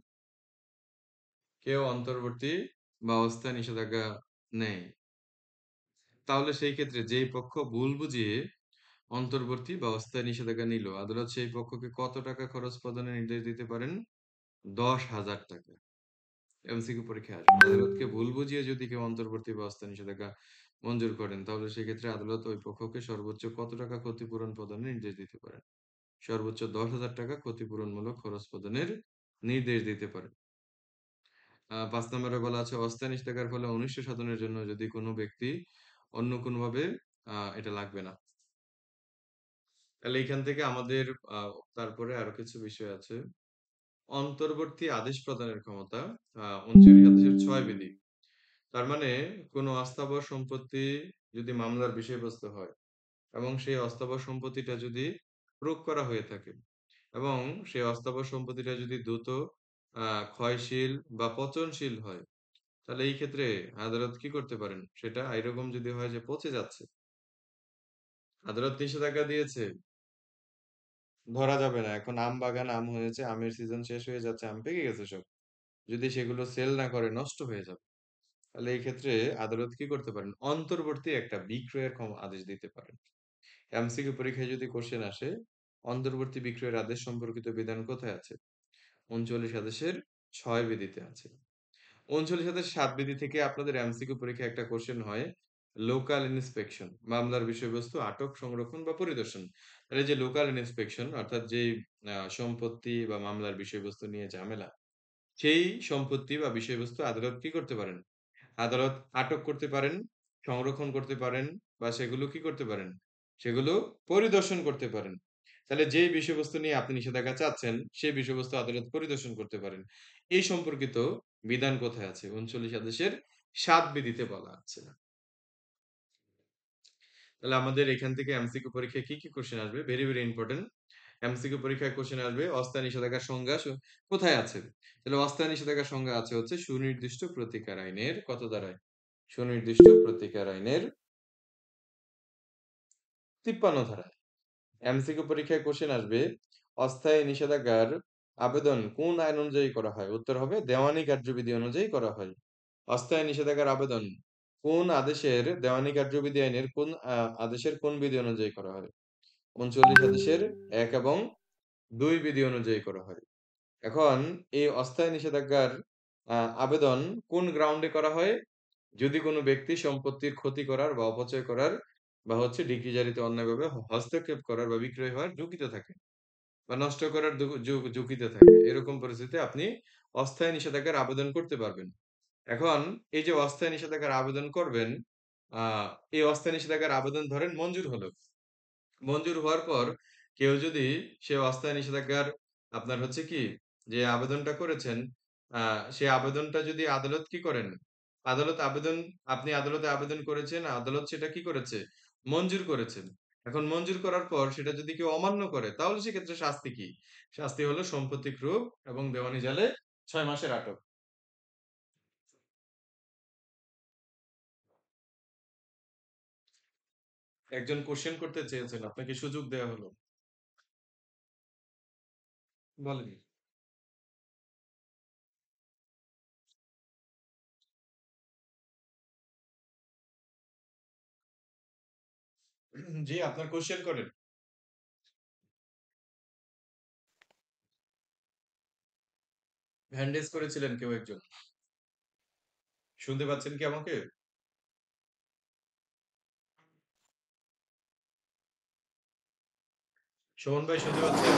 কেউ অন্তর্বর্তী বা অস্থায়ী নিষেধাজ্ঞা নেয়, তাহলে সেই ক্ষেত্রে যেই পক্ষ ভুল বুঝিয়ে অন্তর্বর্তী বা অস্থায়ী নিষেধাজ্ঞা নিল, আদালত সেই পক্ষকে কত টাকা খরচ প্রদানের নির্দেশ দিতে পারেন? ১০,০০০ টাকা। এমসিকিউ পরীক্ষায় আসবে। আদালতকে ভুল বুঝিয়ে যদি কেউ অন্তর্বর্তী বা অস্থায়ী নিষেধাজ্ঞা মঞ্জুর করেন, তাহলে সেক্ষেত্রে আদালত ওই পক্ষকে সর্বোচ্চ কত টাকা ক্ষতিপূরণ প্রদানের নির্দেশ দিতে পারেন? সর্বোচ্চ ১০,০০০ টাকা ক্ষতিপূরণমূলক খরচ প্রদানের নির্দেশ দিতে পারে। ৫ নম্বরে বলা আছে অস্থায়ী নিষেধাজ্ঞার ফলে অনিষ্ট সাধনের জন্য যদি কোনো ব্যক্তি অন্য কোনোভাবে এটা লাগবে না। তাহলে এইখান থেকে আমাদের আ তারপরে আরো কিছু বিষয় আছে। অন্তর্বর্তী আদেশ প্রদানের ক্ষমতা ৩৯ আদেশের ৬ বিধি। তার মানে কোনো অস্থাবর সম্পত্তি যদি মামলার বিষয়বস্তু হয় এবং সেই অস্থাবর সম্পত্তিটা যদি প্রয়োগ করা হয়ে থাকে এবং সেই অস্থাবর সম্পত্তিটা যদি দ্রুত ক্ষয়শীল বা পচনশীল হয়, তাহলে এই ক্ষেত্রে আদালত কি করতে পারেন? সেটা এরকম যদি হয় যে পচে যাচ্ছে, আদালত নিষেধাজ্ঞা দিয়েছে, ধরা যাবে না। এখন আম বাগান, আম হয়েছে, আমের সিজন শেষ হয়ে যাচ্ছে, আম পেকে গেছে সব। যদি সেগুলো সেল না করে নষ্ট হয়ে যাবে। তাহলে এই ক্ষেত্রে আদালত কি করতে পারেন? অন্তর্বর্তী একটা বিক্রয়ের আদেশ দিতে পারেন। এমসিকিউ পরীক্ষায় যদি কোশ্চেন আসে, অন্তর্বর্তী বিক্রয়ের আদেশ সম্পর্কিত বিধান কোথায় আছে? ৩৯ আদেশের ৬ বিধিতে আছে। ৩৯ আদেশ ৭ বিধি থেকে আপনাদের এমসিকিউ পরীক্ষায় একটা কোশ্চেন হয়, লোকাল ইন্সপেকশন মামলার বিষয়বস্তু আটক, সংরক্ষণ বা পরিদর্শন। তাহলে এই যে লোকাল ইন্সপেকশন অর্থাৎ যেই সম্পত্তি বা মামলার বিষয়বস্তু নিয়ে ঝামেলা, সেই সম্পত্তি বা বিষয়বস্তু আদালত কি করতে পারেন? আদালত আটক করতে পারেন, সংরক্ষণ করতে পারেন বা সেগুলো কি করতে পারেন? সেগুলো পরিদর্শন করতে পারেন। তাহলে যেই বিষয়বস্তু নিয়ে আপনি নিষেধাজ্ঞা চাচ্ছেন, সেই বিষয়বস্তু আদালত পরিদর্শন করতে পারেন। এই সম্পর্কিত বিধান কোথায় আছে? ৩৯ আদেশের ৭ বিধিতে বলা আছে। তাহলে আমাদের এখান থেকে এমসিকিউ পরীক্ষায় কি, কি কোয়েশ্চেন আসবে? Very, very important. এমসিকিউ পরীক্ষায় কোয়েশ্চেন আসবে অস্থায়ী নিষেধাজ্ঞার সংজ্ঞা কোথায় আছে? তাহলে অস্থায়ী নিষেধাজ্ঞার সংজ্ঞা আছে হচ্ছে সুনির্দিষ্ট প্রতিকার আইনের কত ধারায়? সুনির্দিষ্ট প্রতিকার আইনের ৫৩ ধারায়। এমসিকিউ পরীক্ষায় কোশ্চেন আসবে অস্থায়ী নিষেধাজ্ঞার আবেদন কোন আইন অনুযায়ী করা হয়? উত্তর হবে দেওয়ানি কার্যবিধি অনুযায়ী করা হয়। অস্থায়ী নিষেধাজ্ঞার আবেদন কোন আদেশের দেওয়ানি কার্যবিধি আইনের কোন আদেশের কোন বিধি অনুযায়ী করা হয়? ৩৯ আদেশের ১ এবং ২ বিধি অনুযায়ী করা হয়। এখন এই অস্থায়ী নিষেধাজ্ঞার আবেদন কোন গ্রাউন্ডে করা হয়? যদি কোনো ব্যক্তি সম্পত্তির ক্ষতি করার বা অপচয় করার বা হচ্ছে ডিক্রি জারিতে অন্যায়ভাবে হস্তক্ষেপ করার বা বিক্রয় হওয়ার ঝুঁকিতে থাকে বা নষ্ট করার ঝুঁকিতে থাকে। এরকম পরিস্থিতিতে আপনি অস্থায়ী নিষেধাজ্ঞার আবেদন করতে পারবেন। এখন এই যে অস্থায়ী নিষেধাজ্ঞার আবেদন করবেন, আ এই অস্থায়ী নিষেধাজ্ঞার আবেদন ধরেন মঞ্জুর হলো। মঞ্জুর হওয়ার পর কেউ যদি সে অস্থায়ী নিষেধাজ্ঞার আপনার হচ্ছে কি যে আবেদনটা করেছেন, আ সে আবেদনটা যদি আদালত কি করেন? আদালত আবেদন আপনি আদালতে আবেদন করেছেন, আদালত সেটা কি করেছে? মঞ্জুর করেছেন। এখন মঞ্জুর করার পর সেটা যদি কেউ অমান্য করে তাহলে সেক্ষেত্রে শাস্তি কি? শাস্তি হলো সম্পত্তি ক্রোপ এবং দেওয়ানি জালে ৬ মাসের আটক। একজন কোয়েশ্চেন করতে চেয়েছেন, আপনাকে সুযোগ দেয়া হলো। বলেন। জি, আপনার কোয়েশ্চেন করেন। হ্যান্ড রেইজ করেছিলেন কেউ একজন। শুনতে পাচ্ছেন কি আমাকে? সুমন ভাই শুনতে পাচ্ছেন?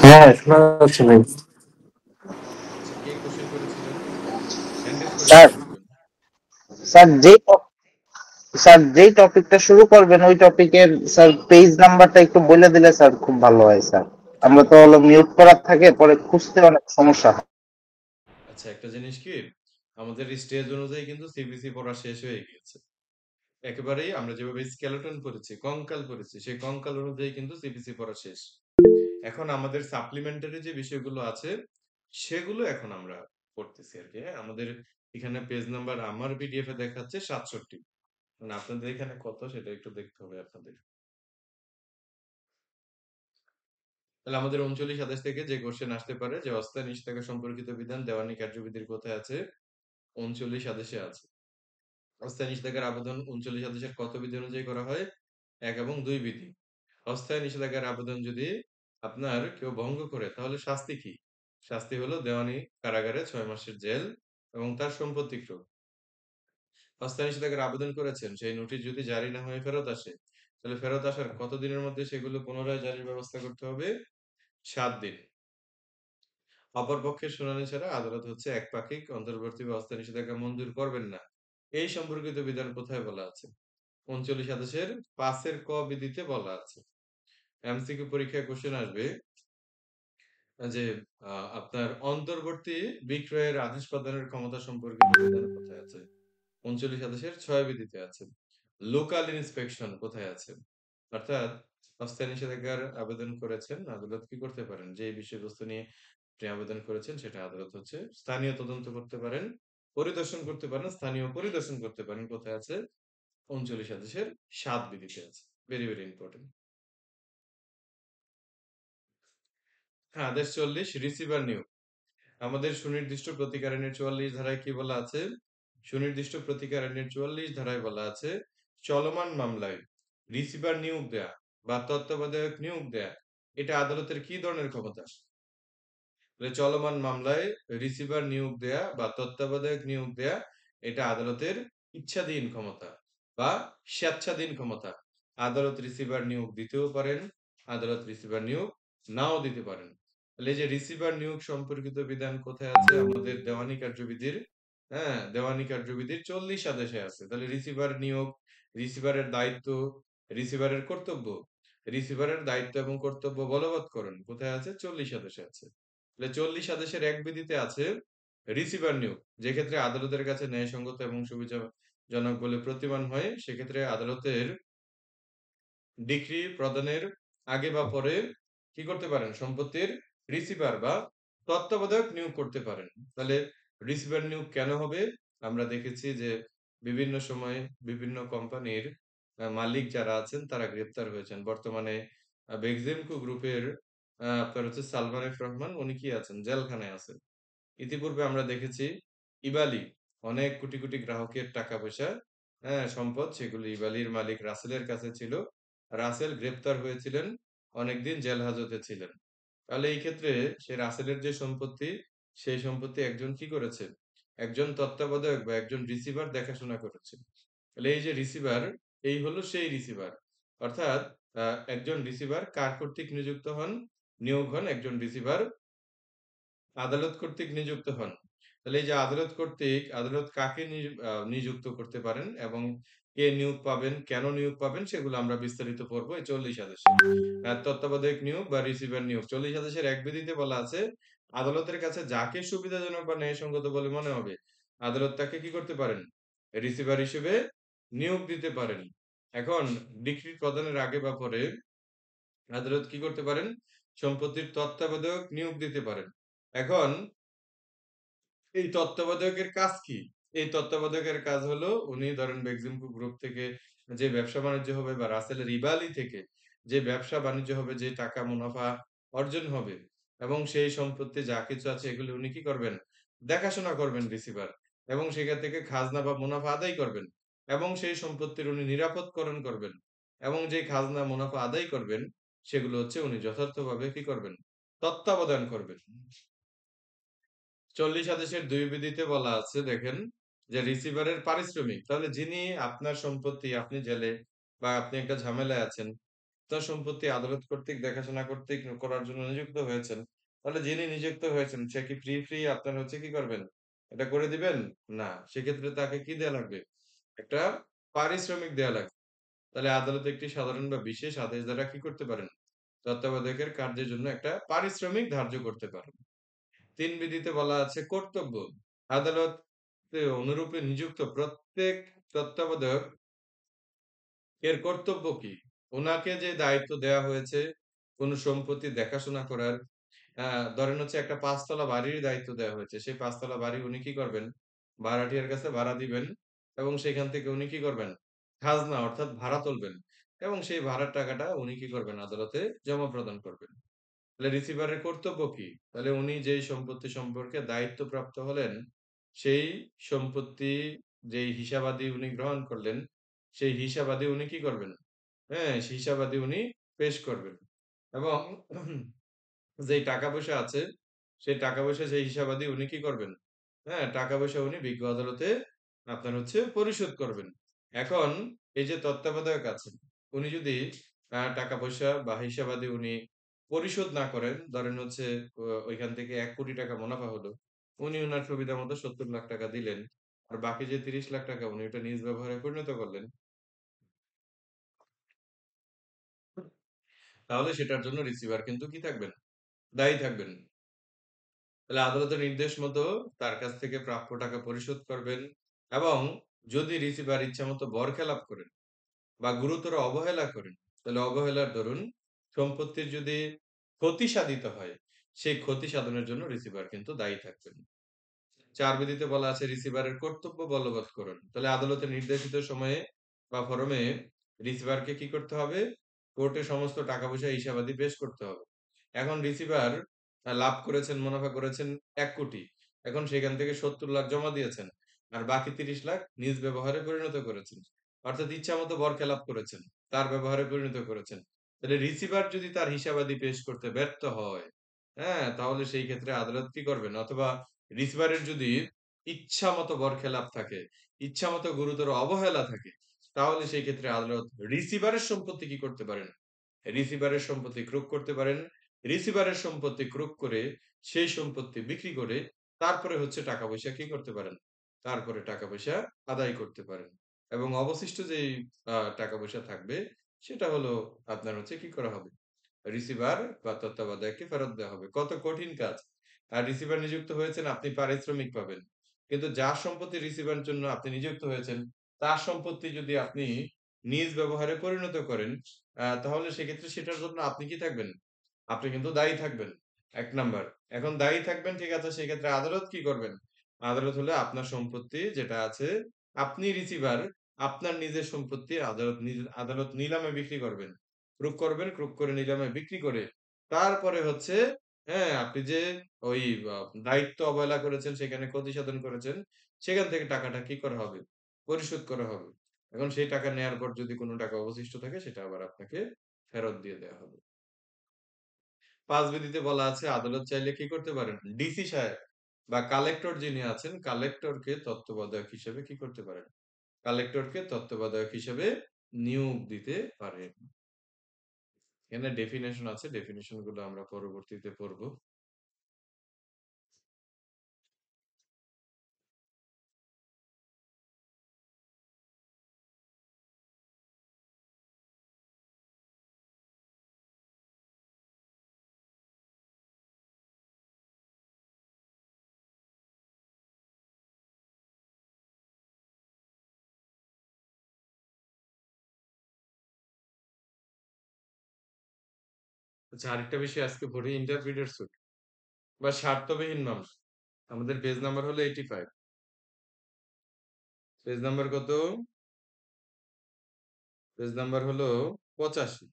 হ্যাঁ, শোনা যাচ্ছে ভাই। আচ্ছা, কে কোশ্চেন করেছিলেন? হ্যান্ড রেইজ স্যার, করেছিলেন একজন। স্যার যেই টপিকটা শুরু করবেন ওই টপিকের স্যার পেজ নাম্বারটা একটু বলে দিলে স্যার খুব ভালো হয় স্যার। আমরা তো হলো মিউট করার থাকে পরে খুঁজতে অনেক সমস্যা হয়। আচ্ছা, একটা জিনিস কি, আমাদের স্টেজ অনুযায়ী কিন্তু সিবিসি পড়া শেষ হয়ে গিয়েছে। একেবারেই আমরা যেভাবে স্কেলেটন পড়েছি, কঙ্কাল পড়েছি, সেই কঙ্কাল অনুযায়ী কিন্তু সিবিসি পড়া শেষ। এখন আমাদের সাপ্লিমেন্টারি যে বিষয়গুলো আছে সেগুলো এখন আমরা পড়তেছি আরকি। হ্যাঁ? আমাদের এখানে পেজ নাম্বার আমার পিডিএফ এ দেখাচ্ছে ৬৭। মানে আপনাদের এখানে কত সেটা একটু দেখতে হবে আপনাদের। তাহলে আমাদের ৩৯ আদেশ থেকে যে কোশ্চেন আসতে পারে যে অস্থায়ী নিষেধাজ্ঞা সম্পর্কিত বিধান দেওয়ানি কার্যবিধির কোথায় আছে? ৩৯ আদেশে আছে। অস্থায়ী নিষেধাজ্ঞার আবেদন ৩৯ আদেশের কত বিধি অনুযায়ী করা হয়? ১ এবং ২ বিধি। অস্থায়ী নিষেধাজ্ঞার আবেদন যদি আপনার কেউ ভঙ্গ করে তাহলে শাস্তি কি? শাস্তি হলো দেওয়ানি কারাগারে ৬ মাসের জেল এবং তার সম্পত্তি ক্রয়। অস্থায়ী নিষেধাজ্ঞার আবেদন করেছেন, সেই নোটিশ যদি জারি না হয়ে ফেরত আসে, তাহলে ফেরত আসার কত দিনের মধ্যে সেগুলো পুনরায় জারির ব্যবস্থা করতে হবে? ৭ দিন। অপরপক্ষের শুনানি ছাড়া আদালত হচ্ছে একপাক্ষিক অন্তর্বর্তী বা অস্থায়ী নিষেধাজ্ঞা মঞ্জুর করবেন না। এই সম্পর্কিত বিধান কোথায় বলা আছে? ৩৯ আদেশের ৫ এর ক বিধিতে বলা আছে। এমসিকিউ পরীক্ষায় কোশ্চেন আসবে যে আপনার অন্তর্বর্তী বিক্রয়ের আদেশ প্রদানের ক্ষমতা সম্পর্কিত বিধান কোথায় আছে? ৩৯ আদেশের ৬ বিধিতে আছে। লোকাল ইন্সপেকশন কোথায় আছে? অর্থাৎ অস্থায়ী নিষেধাজ্ঞার আবেদন করেছেন, আদালত কি করতে পারেন? যে বিষয়বস্তু নিয়ে আপনি আবেদন করেছেন সেটা আদালত হচ্ছে স্থানীয় তদন্ত করতে পারেন, পরিদর্শন করতে পারেন, স্থানীয় পরিদর্শন করতে পারেন। কোথায় আছে? ৩৯ আদেশের ৭ বিধিতে আছে। Very, very important. হ্যাঁ, আদেশ ৪০ রিসিভার নিয়োগ। আমাদের সুনির্দিষ্ট প্রতিকার আইনের ৪৪ ধারায় কি বলা আছে? সুনির্দিষ্ট প্রতিকার আইনের ৪৪ ধারায় বলা আছে, চলমান মামলায় রিসিভার নিয়োগ দেয়া বা তত্ত্বাবধায়ক নিয়োগ দেয়া এটা আদালতের কি ধরনের ক্ষমতা? তাহলে চলমান মামলায় রিসিভার নিয়োগ দেয়া বা তত্ত্বাবধায়ক নিয়োগ দেয়া এটা আদালতের ইচ্ছাধীন ক্ষমতা বা স্বেচ্ছাধীন ক্ষমতা। আদালত রিসিভার নিয়োগ দিতেও পারেন, আদালত রিসিভার নিয়োগ নাও দিতে পারেন। তাহলে এই যে রিসিভার নিয়োগ সম্পর্কিত বিধান কোথায় আছে? আমাদের দেওয়ানি কার্যবিধির, হ্যাঁ, দেওয়ানি কার্যবিধির ৪০ আদেশে আছে। তাহলে রিসিভার নিয়োগ রিসিভারের দায়িত্ব, রিসিভারের কর্তব্য। রিসিভারের দায়িত্ব এবং কর্তব্য বলবৎকরণ কোথায় আছে? ৪০ আদেশে আছে। তাহলে ৪০ আদেশের ১ বিধিতে আছে রিসিভার নিয়োগ। যে ক্ষেত্রে আদালতের কাছে ন্যায়সঙ্গত এবং সুবিধাজনক বলে প্রতীয়মান হয়, সেক্ষেত্রে আদালতের ডিক্রি প্রদানের আগে বা পরে কি করতে পারেন? সম্পত্তির রিসিভার বা তত্ত্বাবধায়ক নিয়োগ করতে পারেন। তাহলে রিসিভার নিয়োগ কেন হবে? আমরা দেখেছি যে বিভিন্ন সময়ে বিভিন্ন কোম্পানির মালিক যারা আছেন তারা গ্রেপ্তার হয়েছেন। বর্তমানে বেক্সিমকো গ্রুপের আপনার হচ্ছে সালমান এফ রহমান, উনি কি আছেন? জেলখানায় আছেন। ইতিপূর্বে আমরা দেখেছি ইবালি অনেক কোটি, কোটি গ্রাহকের টাকা-পয়সা, হ্যাঁ, সম্পদ সেগুলো ইবালির মালিক রাসেলের কাছে ছিল। রাসেল গ্রেপ্তার হয়েছিলেন, অনেকদিন জেল হাজতে ছিলেন। তাহলে এই ক্ষেত্রে সে রাসেলের যে সম্পত্তি, সেই সম্পত্তি একজন কি করেছে? একজন তত্ত্বাবধায়ক বা একজন রিসিভার দেখাশোনা করেছে। তাহলে এই যে রিসিভার, এই হলো সেই রিসিভার। অর্থাৎ একজন রিসিভার কার কর্তৃক নিযুক্ত হন? নিয়োগ হন একজন রিসিভার আদালত কর্তৃক নিযুক্ত হন। তাহলে এই যে আদালত কর্তৃক আদালত কাকে নিযুক্ত করতে পারেন এবং কে নিয়োগ পাবেন, কেন নিয়োগ পাবেন সেগুলো আমরা বিস্তারিত পড়বো এই ৪০ আদেশে। তত্ত্বাবধায়ক নিয়োগ বা রিসিভার নিয়োগ ৪০ আদেশের ১ বিধিতে বলা আছে, আদালতের কাছে যাকে সুবিধাজনক বা ন্যায়সঙ্গত বলে মনে হবে, আদালত তাকে কি করতে পারেন? রিসিভার হিসেবে নিয়োগ দিতে পারেন। এখন ডিক্রি প্রদানের আগে বা পরে আদালত কি করতে পারেন? সম্পত্তির তত্ত্বাবধায়ক নিয়োগ দিতে পারেন। এখন এই তত্ত্বাবধায়কের কাজ কি? এই তত্ত্বাবধায়কের কাজ হলো উনি ধরেন বেক্সিমকো গ্রুপ থেকে যে ব্যবসা-বাণিজ্য হবে বা রাসেল রিবালি থেকে যে ব্যবসা-বাণিজ্য হবে, যে টাকা মুনাফা অর্জন হবে এবং সেই সম্পত্তি যা কিছু আছে এগুলো উনি কি করবেন? দেখাশোনা করবেন রিসিভার এবং সেখান থেকে খাজনা বা মুনাফা আদায় করবেন এবং সেই সম্পত্তির উনি নিরাপদকরণ করবেন এবং যে খাজনা মুনাফা আদায় করবেন সেগুলো হচ্ছে উনি যথার্থভাবে কি করবেন? তত্ত্বাবধান করবেন। ৪০ আদেশের ২ বিধিতে বলা আছে দেখেন যে রিসিভারের পারিশ্রমিক। তাহলে যিনি আপনার সম্পত্তি আপনি জেলে বা আপনি একটা ঝামেলায় আছেন, আপনার সম্পত্তি আদালত কর্তৃক দেখাশোনা কর্তৃক করার জন্য নিযুক্ত হয়েছেন। তাহলে যিনি নিযুক্ত হয়েছেন সে কি ফ্রি আপনার হচ্ছে কি করবেন? এটা করে দিবেন? না। সেক্ষেত্রে তাকে কি দেয়া লাগবে? একটা পারিশ্রমিক দেয়া লাগবে। তাহলে আদালত একটি সাধারণ বা বিশেষ আদেশ দ্বারা কি করতে পারেন? তত্ত্বাবধায়কের কার্যের জন্য একটা পারিশ্রমিক ধার্য করতে পারেন। ৩ বিধিতে বলা আছে কর্তব্য। আদালতে অনুরূপে নিযুক্ত প্রত্যেক তত্ত্বাবধায়ক এর কর্তব্য কি? উনাকে যে দায়িত্ব দেয়া হয়েছে কোন সম্পত্তি দেখাশোনা করার, ধরেন হচ্ছে একটা ৫ তলা বাড়ির দায়িত্ব দেয়া হয়েছে। সেই ৫ তলা বাড়ি উনি কি করবেন? ভাড়াটিয়ার কাছে ভাড়া দিবেন এবং সেখান থেকে উনি কি করবেন? খাজনা অর্থাৎ ভাড়া তুলবেন এবং সেই ভাড়ার টাকাটা উনি কি করবেন? আদালতে জমা প্রদান করবেন। তাহলে রিসিভারের কর্তব্য কি? তাহলে উনি যেই সম্পত্তি সম্পর্কে দায়িত্বপ্রাপ্ত হলেন, সেই সম্পত্তি যেই হিসাবাদি উনি গ্রহণ করলেন, সেই হিসাবাদি উনি কি করবেন? হ্যাঁ, হিসাবাদি উনি পেশ করবেন। এবং যেই টাকা-পয়সা আছে, সেই টাকা-পয়সা সেই হিসাবাদি উনি কি করবেন? হ্যাঁ, টাকা-পয়সা উনি বিজ্ঞ আদালতে আপনার হচ্ছে পরিশোধ করবেন। এখন এই যে তত্ত্বাবধায়ক আছেন, উনি যদি টাকা-পয়সা বা হিসাবাদি উনি পরিশোধ না করেন, ধরেন হচ্ছে ওইখান থেকে ৳১,০০,০০,০০০ মুনাফা হলো। উনি উনার সুবিধা মতো ৳৭০,০০,০০০ দিলেন। আর বাকি যে ৳৩০,০০,০০০ উনি ওটা নিজ ব্যবহারে পরিণত করলেন। তাহলে সেটার জন্য রিসিভার কিন্তু কি থাকবেন? দায়ী থাকবেন। তাহলে আদালতের নির্দেশ মতো তার কাছ থেকে প্রাপ্য টাকা পরিশোধ করবেন এবং যদি রিসিভার ইচ্ছামতো বরখেলাপ করেন বা গুরুতর অবহেলা করেন, তাহলে অবহেলার দরুন সম্পত্তির যদি ক্ষতি সাধিত হয়, সেই ক্ষতি সাধনের জন্য রিসিভার কিন্তু দায়ী থাকবেন। ৪ বিধিতে বলা আছে রিসিভারের কর্তব্য বলবৎকরণ। তাহলে আদালতের নির্দেশিত সময়ে বা ফরমে রিসিভারকে কি করতে হবে? কোর্টে সমস্ত টাকা-পয়সা হিসাবাদি পেশ করতে হবে। এখন রিসিভার লাভ করেছেন, মুনাফা করেছেন ১,০০,০০,০০০। এখন সেখান থেকে ৭০,০০,০০০ জমা দিয়েছেন। আর বাকি ৩০,০০,০০০ নিজ ব্যবহারে পরিণত করেছেন। অর্থাৎ ইচ্ছামত বরখেলাপ করেছেন। তার ব্যবহারে পরিণত করেছেন। তাহলে রিসিভার যদি তার হিসাবাদি পেশ করতে ব্যর্থ হয়, হ্যাঁ? তাহলে সেই ক্ষেত্রে আদালত কি করবেন? অথবা রিসিভারের যদি ইচ্ছামত বরখেলাপ থাকে, ইচ্ছামত গুরুতর অবহেলা থাকে, তাহলে সেই ক্ষেত্রে আদালত রিসিভারের সম্পত্তি কি করতে পারেন? রিসিভারের সম্পত্তি ক্রোক করতে পারেন। রিসিভারের সম্পত্তি ক্রোক করে সেই সম্পত্তি বিক্রি করে তারপরে হচ্ছে টাকা-পয়সা কি করতে পারেন? তারপরে টাকা-পয়সা আদায় করতে পারেন। এবং অবশিষ্ট যেই টাকা-পয়সা থাকবে সেটা হলো আপনার হচ্ছে কি করা হবে? রিসিভার বা তত্ত্বাবধায়ককে ফেরত দেওয়া হবে। কত কঠিন কাজ। আর রিসিভার নিযুক্ত হয়েছেন আপনি পারিশ্রমিক পাবেন। কিন্তু যার সম্পত্তি রিসিভার জন্য আপনি নিযুক্ত হয়েছেন, তার সম্পত্তি যদি আপনি নিজ ব্যবহারে পরিণত করেন, তাহলে সেক্ষেত্রে সেটার জন্য আপনি কি থাকবেন? আপনি কিন্তু দায়ী থাকবেন। ১ নাম্বার। এখন দায়ী থাকবেন ঠিক আছে, সেক্ষেত্রে আদালত কি করবেন? আদালত হলো আপনার সম্পত্তি যেটা আছে, আপনি রিসিভার, আপনার নিজের সম্পত্তি আদালত নিলামে বিক্রি করবেন। ক্রুক করবেন, ক্রুক করে নিলামে বিক্রি করে তারপরে হচ্ছে হ্যাঁ, আপনি যে ওই আ দায়িত্ব অবহেলা করেছেন, সেখানে ক্ষতি সাধন করেছেন, সেখান থেকে টাকাটা কি করা হবে? পরিশোধ করা হবে। এখন সেই টাকা নেয়ার পর যদি কোন টাকা অবশিষ্ট থাকে সেটা আবার আপনাকে ফেরত দিয়ে দেয়া হবে। ৫ বিধিতে বলা আছে আদালত চাইলে কি করতে পারেন? ডিসি সাহেব বা কালেক্টর যিনি আছেন, কালেক্টরকে তত্ত্বাবধায়ক হিসেবে কি করতে পারেন? কালেক্টরকে তত্ত্বাবধায়ক হিসেবে নিয়োগ দিতে পারেন। এখানে ডেফিনিশন আছে, ডেফিনিশন গুলো আমরা পরবর্তীতে পড়ব। আচ্ছা, আরেকটা বিষয় আজকে পড়ি ইন্টারপ্রিটার সুট বা স্বার্থবিহীন মামলা। আমাদের পেজ নাম্বার হলো 85। পেজ নাম্বার কত? পেজ নাম্বার হলো 85।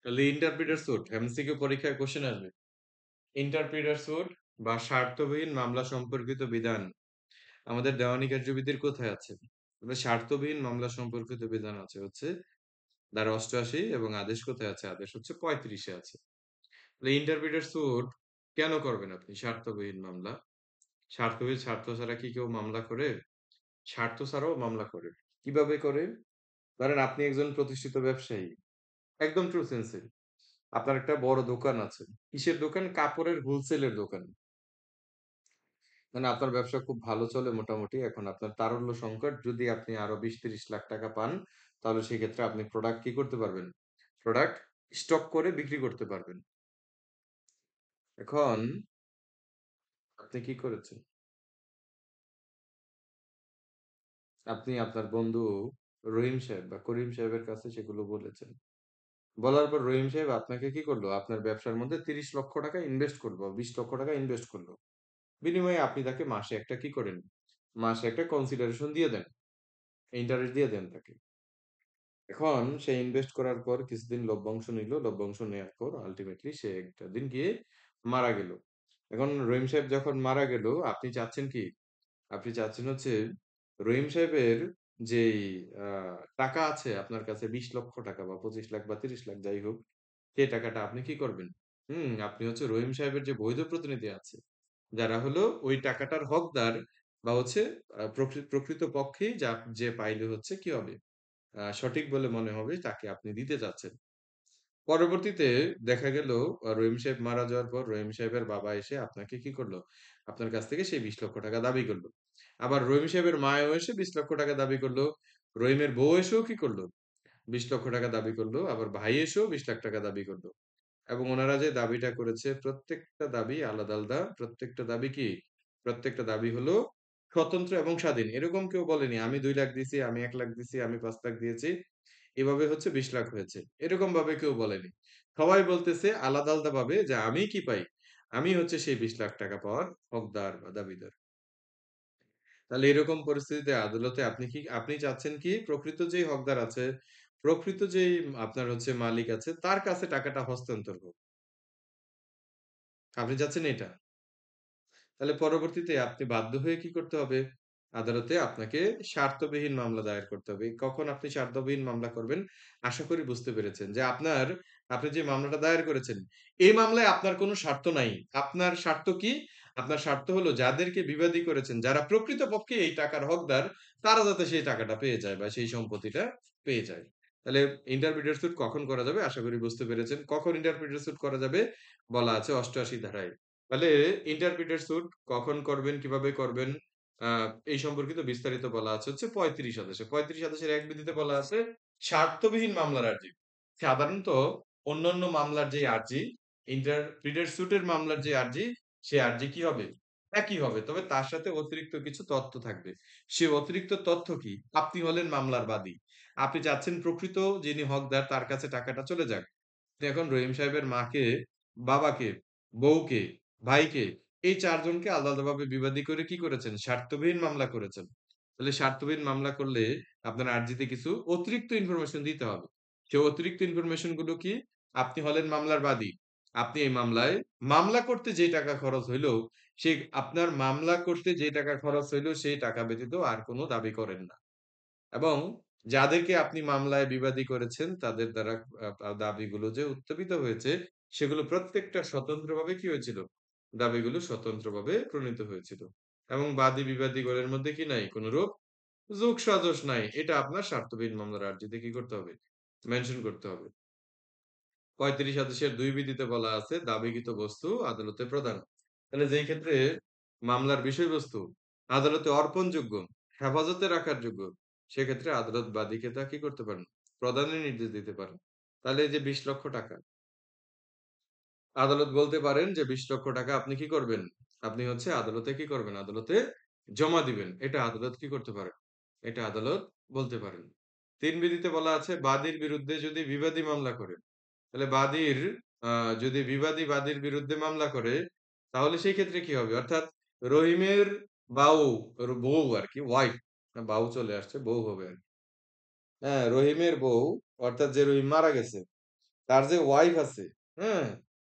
তাহলে ইন্টারপ্রিটার সুট এমসিকিউ পরীক্ষায় কোশ্চেন আসবে। ইন্টারপ্রিটার সুট বা স্বার্থবিহীন মামলা সম্পর্কিত বিধান আমাদের দেওয়ানি কার্যবিধির কোথায় আছে? স্বার্থবিহীন মামলা সম্পর্কিত বিধান আছে হচ্ছে ধারা ৮৮ এবং আদেশ কোথায় আছে? আদেশ হচ্ছে ৩৫ এ আছে। ইন্টারপ্রিটার সুট কেন করবেন আপনি? স্বার্থবিহীন মামলা। স্বার্থবিহীন স্বার্থ ছাড়া কি কেউ মামলা করে? স্বার্থ ছাড়াও মামলা করে। কিভাবে করে? ধরেন আপনি একজন প্রতিষ্ঠিত ব্যবসায়ী। একদম ট্রু সেন্স এ। আপনার একটা বড় দোকান আছে। কিসের দোকান? কাপড়ের হোলসেলের দোকান। মানে আপনার ব্যবসা খুব ভালো চলে মোটামুটি। এখন আপনার তারল্য সংকট। যদি আপনি আরো ২০-৩০ লাখ টাকা পান, তাহলে সেক্ষেত্রে আপনি প্রোডাক্ট কি করতে পারবেন? প্রোডাক্ট স্টক করে বিক্রি করতে পারবেন। এখন আপনি কি করেছেন? আপনি আপনার বন্ধু রহিম সাহেব বা করিম সাহেবের কাছে সেগুলো বলেছেন। বলার পর রহিম সাহেব আপনাকে কি করলো? আপনার ব্যবসার মধ্যে ৩০ লক্ষ টাকা ইনভেস্ট করলো, ২০ লক্ষ টাকা ইনভেস্ট করলো। বিনিময়ে আপনি তাকে মাসে একটা কি করেন? মাসে একটা কনসিডারেশন দিয়ে দেন। ইন্টারেস্ট দিয়ে দেন তাকে। এখন সে ইনভেস্ট করার পর কিছুদিন লভ্যাংশ নিল। লভ্যাংশ নেয়ার পর আল্টিমেটলি সে একটা দিন গিয়ে মারা গেল। এখন রহিম সাহেব যখন মারা গেল, আপনি চাচ্ছেন কি? আপনি চাচ্ছেন হচ্ছে রহিম সাহেবের যেই আ টাকা আছে আপনার কাছে ২০ লক্ষ টাকা বা ২৫ লাখ বা ৩০ লাখ যাই হোক, সেই টাকাটা আপনি কি করবেন? আপনি হচ্ছে রহিম সাহেবের যে বৈধ প্রতিনিধি আছে, যারা হলো ওই টাকাটার হকদার বা হচ্ছে প্রকৃত পক্ষেই যে পাইলে হচ্ছে কি হবে? সঠিক বলে মনে হবে তাকে আপনি দিতে চাচ্ছেন। পরবর্তীতে দেখা গেল রহিম সাহেব মারা যাওয়ার পর রহিম সাহেবের বাবা এসে আপনাকে কি করলো? আপনার কাছ থেকে সেই ২০ লক্ষ টাকা দাবি করল। আবার রহিম সাহেবের মাও এসে ২০ লক্ষ টাকা দাবি করল। রহিমের বউ এসেও কি করল? ২০ লক্ষ টাকা দাবি করল। আবার ভাই এসেও ২০ লাখ টাকা দাবি করল। এবং উনারা যে দাবিটা করেছে প্রত্যেকটা দাবি আলাদা, আলাদা। প্রত্যেকটা দাবি কি? প্রত্যেকটা দাবি হলো স্বতন্ত্র এবং স্বাধীন। এরকম কেউ বলেনি আমি ২ লাখ দিছি, আমি ১ লাখ দিছি, আমি ৫ লাখ দিয়েছি। এভাবে হচ্ছে ২০ লাখ হয়েছে। এরকম ভাবে কেউ বলেনি। সবাই বলতেছে আলাদা, আলাদা ভাবে যে আমি কি পাই? আমি হচ্ছে সেই ২০ লাখ টাকা পাওয়ার হকদার বা দাবিদার। তাহলে এরকম পরিস্থিতিতে আদালতে আপনি চাচ্ছেন কি প্রকৃত যেই হকদার আছে, প্রকৃত যেই আপনার হচ্ছে মালিক আছে তার কাছে টাকাটা হস্তান্তর হোক। আপনি চাচ্ছেন এটা। তাহলে পরবর্তীতে আপনি বাধ্য হয়ে কি করতে হবে? আদালতে আপনাকে স্বার্থবিহীন মামলা দায়ের করতে হবে। কখন আপনি স্বার্থবিহীন মামলা করবেন? আশা করি বুঝতে পেরেছেন যে আপনি যে মামলাটা দায়ের করেছেন, এই মামলায় আপনার কোনো স্বার্থ নাই। আপনার স্বার্থ কি? আপনার স্বার্থ হলো যাদেরকে বিবাদী করেছেন, যারা প্রকৃতপক্ষে এই টাকার হকদার, তারা যাতে সেই টাকাটা পেয়ে যায় বা সেই সম্পত্তিটা পেয়ে যায়। তাহলে ইন্টারপ্রিটার স্যুট কখন করা যাবে? আশা করি বুঝতে পেরেছেন। কখন ইন্টারপ্রিটার স্যুট করা যাবে? বলা আছে ৮৮ ধারায়। তাহলে ইন্টারপ্রিটার স্যুট কখন করবেন, কিভাবে করবেন, আ এই সম্পর্কিত বিস্তারিত বলা আছে হচ্ছে ৩৫ আদেশে। ৩৫ আদেশের ১ বিধিতে বলা আছে স্বার্থবিহীন মামলার আর্জি। সাধারণত অন্যান্য মামলার যে আর্জি, ইন্টারপ্রিটার স্যুটের মামলার যে আর্জি, সে আর্জি কি হবে? একই হবে। তবে তার সাথে অতিরিক্ত কিছু তথ্য থাকবে। সে অতিরিক্ত তথ্য কি? আপনি হলেন মামলার বাদী। আপনি চাচ্ছেন প্রকৃত যিনি হকদার তার কাছে টাকাটা চলে যাক। এখন রহিম সাহেবের মাকে, বাবাকে, বউকে, ভাইকে এই ৪ জনকে আলাদা আলাদাভাবে বিবাদী করে কি করেছেন? স্বার্থবিহীন মামলা করেছেন। তাহলে স্বার্থবিহীন মামলা করলে আপনার আর্জিতে কিছু অতিরিক্ত ইনফরমেশন দিতে হবে। সেই অতিরিক্ত ইনফরমেশন গুলো কি? আপনি হলেন মামলার বাদী। আপনি এই মামলায় মামলা করতে যে টাকা খরচ হইলো, সেই আপনার মামলা করতে যে টাকা খরচ হইলো সেই টাকা ব্যতীত আর কোন দাবি করেন না। এবং যাদেরকে আপনি মামলায় বিবাদী করেছেন তাদের দ্বারা দাবিগুলো যে উত্থাপিত হয়েছে সেগুলো প্রত্যেকটা স্বতন্ত্রভাবে কি হয়েছিল? দাবিগুলো স্বতন্ত্রভাবে প্রণীত হয়েছিল। এবং বাদী বিবাদী গণের মধ্যে কি নাই? কোনরূপ যোগসাজশ নাই। এটা আপনার স্বার্থবিহীন মামলার আর্জিতে কি করতে হবে? মেনশন করতে হবে। ৩৫ আদেশের ২ বিধিতে বলা আছে দাবিকৃত বস্তু আদালতে প্রদান। তাহলে যেই ক্ষেত্রে মামলার বিষয়বস্তু আদালতে অর্পণযোগ্য, হেফাজতে রাখার যোগ্য, সেক্ষেত্রে আদালত বাদীকে তা কি করতে পারেন? প্রদানের নির্দেশ দিতে পারেন। তাহলে এই যে ২০ লক্ষ টাকা, আদালত বলতে পারেন যে ২০ লক্ষ টাকা আপনি কি করবেন? আপনি হচ্ছে আদালতে কি করবেন? আদালতে জমা দিবেন। এটা আদালত কি করতে পারে? এটা আদালত বলতে পারেন। ৩ বিধিতে বলা আছে বাদীর বিরুদ্ধে যদি বিবাদী মামলা করে, তাহলে বাদীর আ যদি বিবাদী বাদীর বিরুদ্ধে মামলা করে, তাহলে সেই ক্ষেত্রে কি হবে? অর্থাৎ রহিমের বাউ, বউ আরকি ওয়াইফ, বাউ চলে আসছে, বউ হবে আরকি। হ্যাঁ, রহিমের বউ অর্থাৎ যে রহিম মারা গেছে, তার যে ওয়াইফ আছে, হ্যাঁ?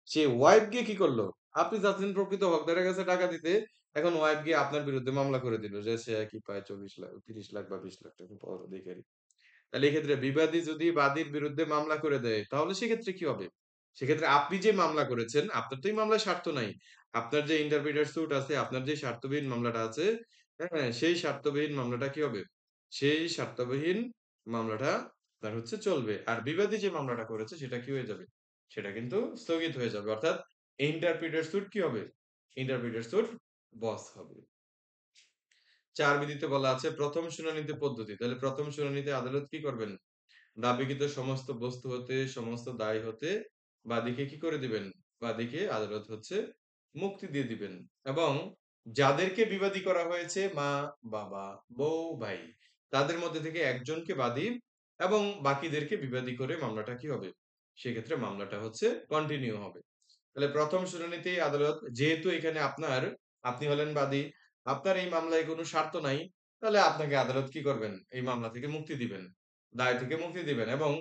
সে ওয়াইফ গিয়ে কি করলো? আপনি চাচ্ছেন প্রকৃত হকদারের কাছে টাকা দিতে, এখন ওয়াইফ গিয়ে আপনার বিরুদ্ধে মামলা করে দিল যে সে কি পায় ২৪ লাখ, ৩০ লাখ বা ২০ লাখ টাকা পাওয়ার অধিকারী। তাহলে এক্ষেত্রে বিবাদী যদি বাদীর বিরুদ্ধে মামলা করে দেয়, তাহলে সেক্ষেত্রে কি হবে? সেক্ষেত্রে আপনি যে মামলা করেছেন, আপনার তো এই মামলায় স্বার্থ নাই। আপনার যে ইন্টারপ্রিটার স্যুট আছে, আপনার যে স্বার্থবিহীন মামলাটা আছে, হ্যাঁ? সেই স্বার্থবিহীন মামলাটা কি হবে? সেই স্বার্থবিহীন মামলাটা আপনার হচ্ছে চলবে। আর বিবাদী যে মামলাটা করেছে সেটা কি হয়ে যাবে? সেটা কিন্তু স্থগিত হয়ে যাবে। অর্থাৎ ইন্টারপ্রিটার স্যুট কি হবে? ইন্টারপ্রিটার স্যুট বস হবে। ৪ বিধিতে বলা আছে ১ম শুনানিতে পদ্ধতি। তাহলে ১ম শুনানিতে আদালত কি করবেন? দাবিকৃত সমস্ত বস্তু হতে, সমস্ত দায় হতে বাদীকে কি করে দিবেন? বাদীকে আদালত হচ্ছে মুক্তি দিয়ে দিবেন। এবং যাদেরকে বিবাদী করা হয়েছে মা, বাবা, বউ, ভাই তাদের মধ্যে থেকে একজনকে বাদী এবং বাকিদেরকে বিবাদী করে মামলাটা কি হবে? সেক্ষেত্রে মামলাটা হচ্ছে কন্টিনিউ হবে। তাহলে ১ম শুনানিতেই আদালত যেহেতু এখানে আপনি হলেন বাদী, আপনার এই মামলায় কোনো স্বার্থ নাই, তাহলে আপনাকে আদালত কি করবেন? এই মামলা থেকে মুক্তি দিবেন। দায় থেকে মুক্তি দিবেন এবং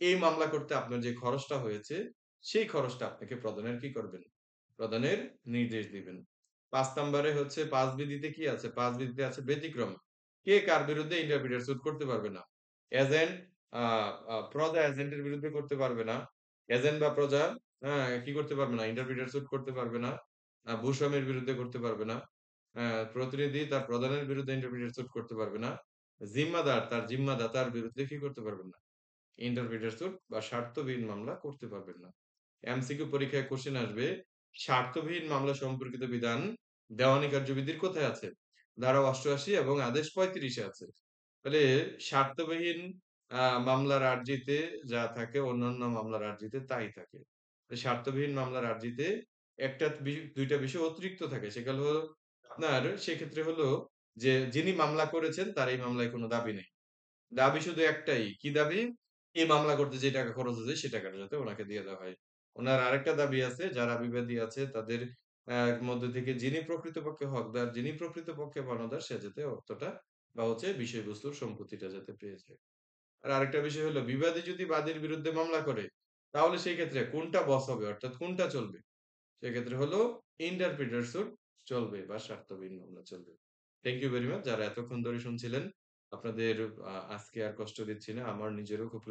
এই মামলা করতে আপনার যে খরচটা হয়েছে, সেই খরচটা আপনাকে প্রদানের কি করবেন? প্রদানের নির্দেশ দিবেন। ৫ নাম্বারে হচ্ছে ৫ বিধিতে কি আছে? ৫ বিধিতে আছে ব্যতিক্রম। কে কার বিরুদ্ধে ইন্টারপ্রিটার স্যুট করতে পারবে না? এজেন্ট আ আ প্রজা এজেন্টের বিরুদ্ধে করতে পারবে না। এজেন্ট বা প্রজা হ্যাঁ, কি করতে পারবে না? ইন্টারপ্রিটার স্যুট করতে পারবে না। ভূস্বামীর বিরুদ্ধে করতে পারবে না। প্রতিনিধি তার প্রধানের বিরুদ্ধে ইন্টারপ্রিটার স্যুট করতে পারবে না। জিম্মাদার তার জিম্মাদাতার বিরুদ্ধে কি করতে পারবেন না? ইন্টারপ্রিটার স্যুট বা স্বার্থবিহীন মামলা করতে পারবেন না। এমসিকিউ পরীক্ষায় কোশ্চেন আসবে, স্বার্থবিহীন মামলা সম্পর্কিত বিধান দেওয়ানি কার্যবিধির কোথায় আছে? ধারা ৮৮ এবং আদেশ ৩৫ এ আছে। তাহলে স্বার্থবিহীন মামলার আর্জিতে যা থাকে অন্যান্য মামলার আর্জিতে তাই থাকে। স্বার্থবিহীন মামলার আর্জিতে ১ টা ২ টা বিষয় অতিরিক্ত থাকে। সেগুলো হলো আপনার সেক্ষেত্রে হলো যে যিনি মামলা করেছেন তার এই মামলায় কোন দাবি নেই। দাবি শুধু একটাই। কি দাবি? এই মামলা করতে যে টাকা খরচ হয়েছে সে টাকাটা যাতে উনাকে দিয়ে দেওয়া হয়। উনার আরেকটা দাবি আছে যারা বিবাদী আছে তাদের মধ্যে থেকে যিনি প্রকৃতপক্ষে হকদার, যিনি প্রকৃতপক্ষে পাওনাদার সে যাতে অর্থটা বা হচ্ছে বিষয়বস্তুর সম্পত্তিটা যাতে পেয়ে যায়। আর আরেকটা বিষয় হলো বিবাদী যদি বাদীর বিরুদ্ধে মামলা করে তাহলে সেই ক্ষেত্রে কোনটা বস হবে অর্থাৎ কোনটা চলবে? সেক্ষেত্রে হলো ইন্টারপ্রিটার স্যুট চলবে বা স্বার্থবিহীন মামলা চলবে। থ্যাংক ইউ ভেরি মাচ যারা এতক্ষণ ধরে শুনছিলেন। আপনাদের আজকে আর কষ্ট দিচ্ছি না। আমার নিজেরও খুব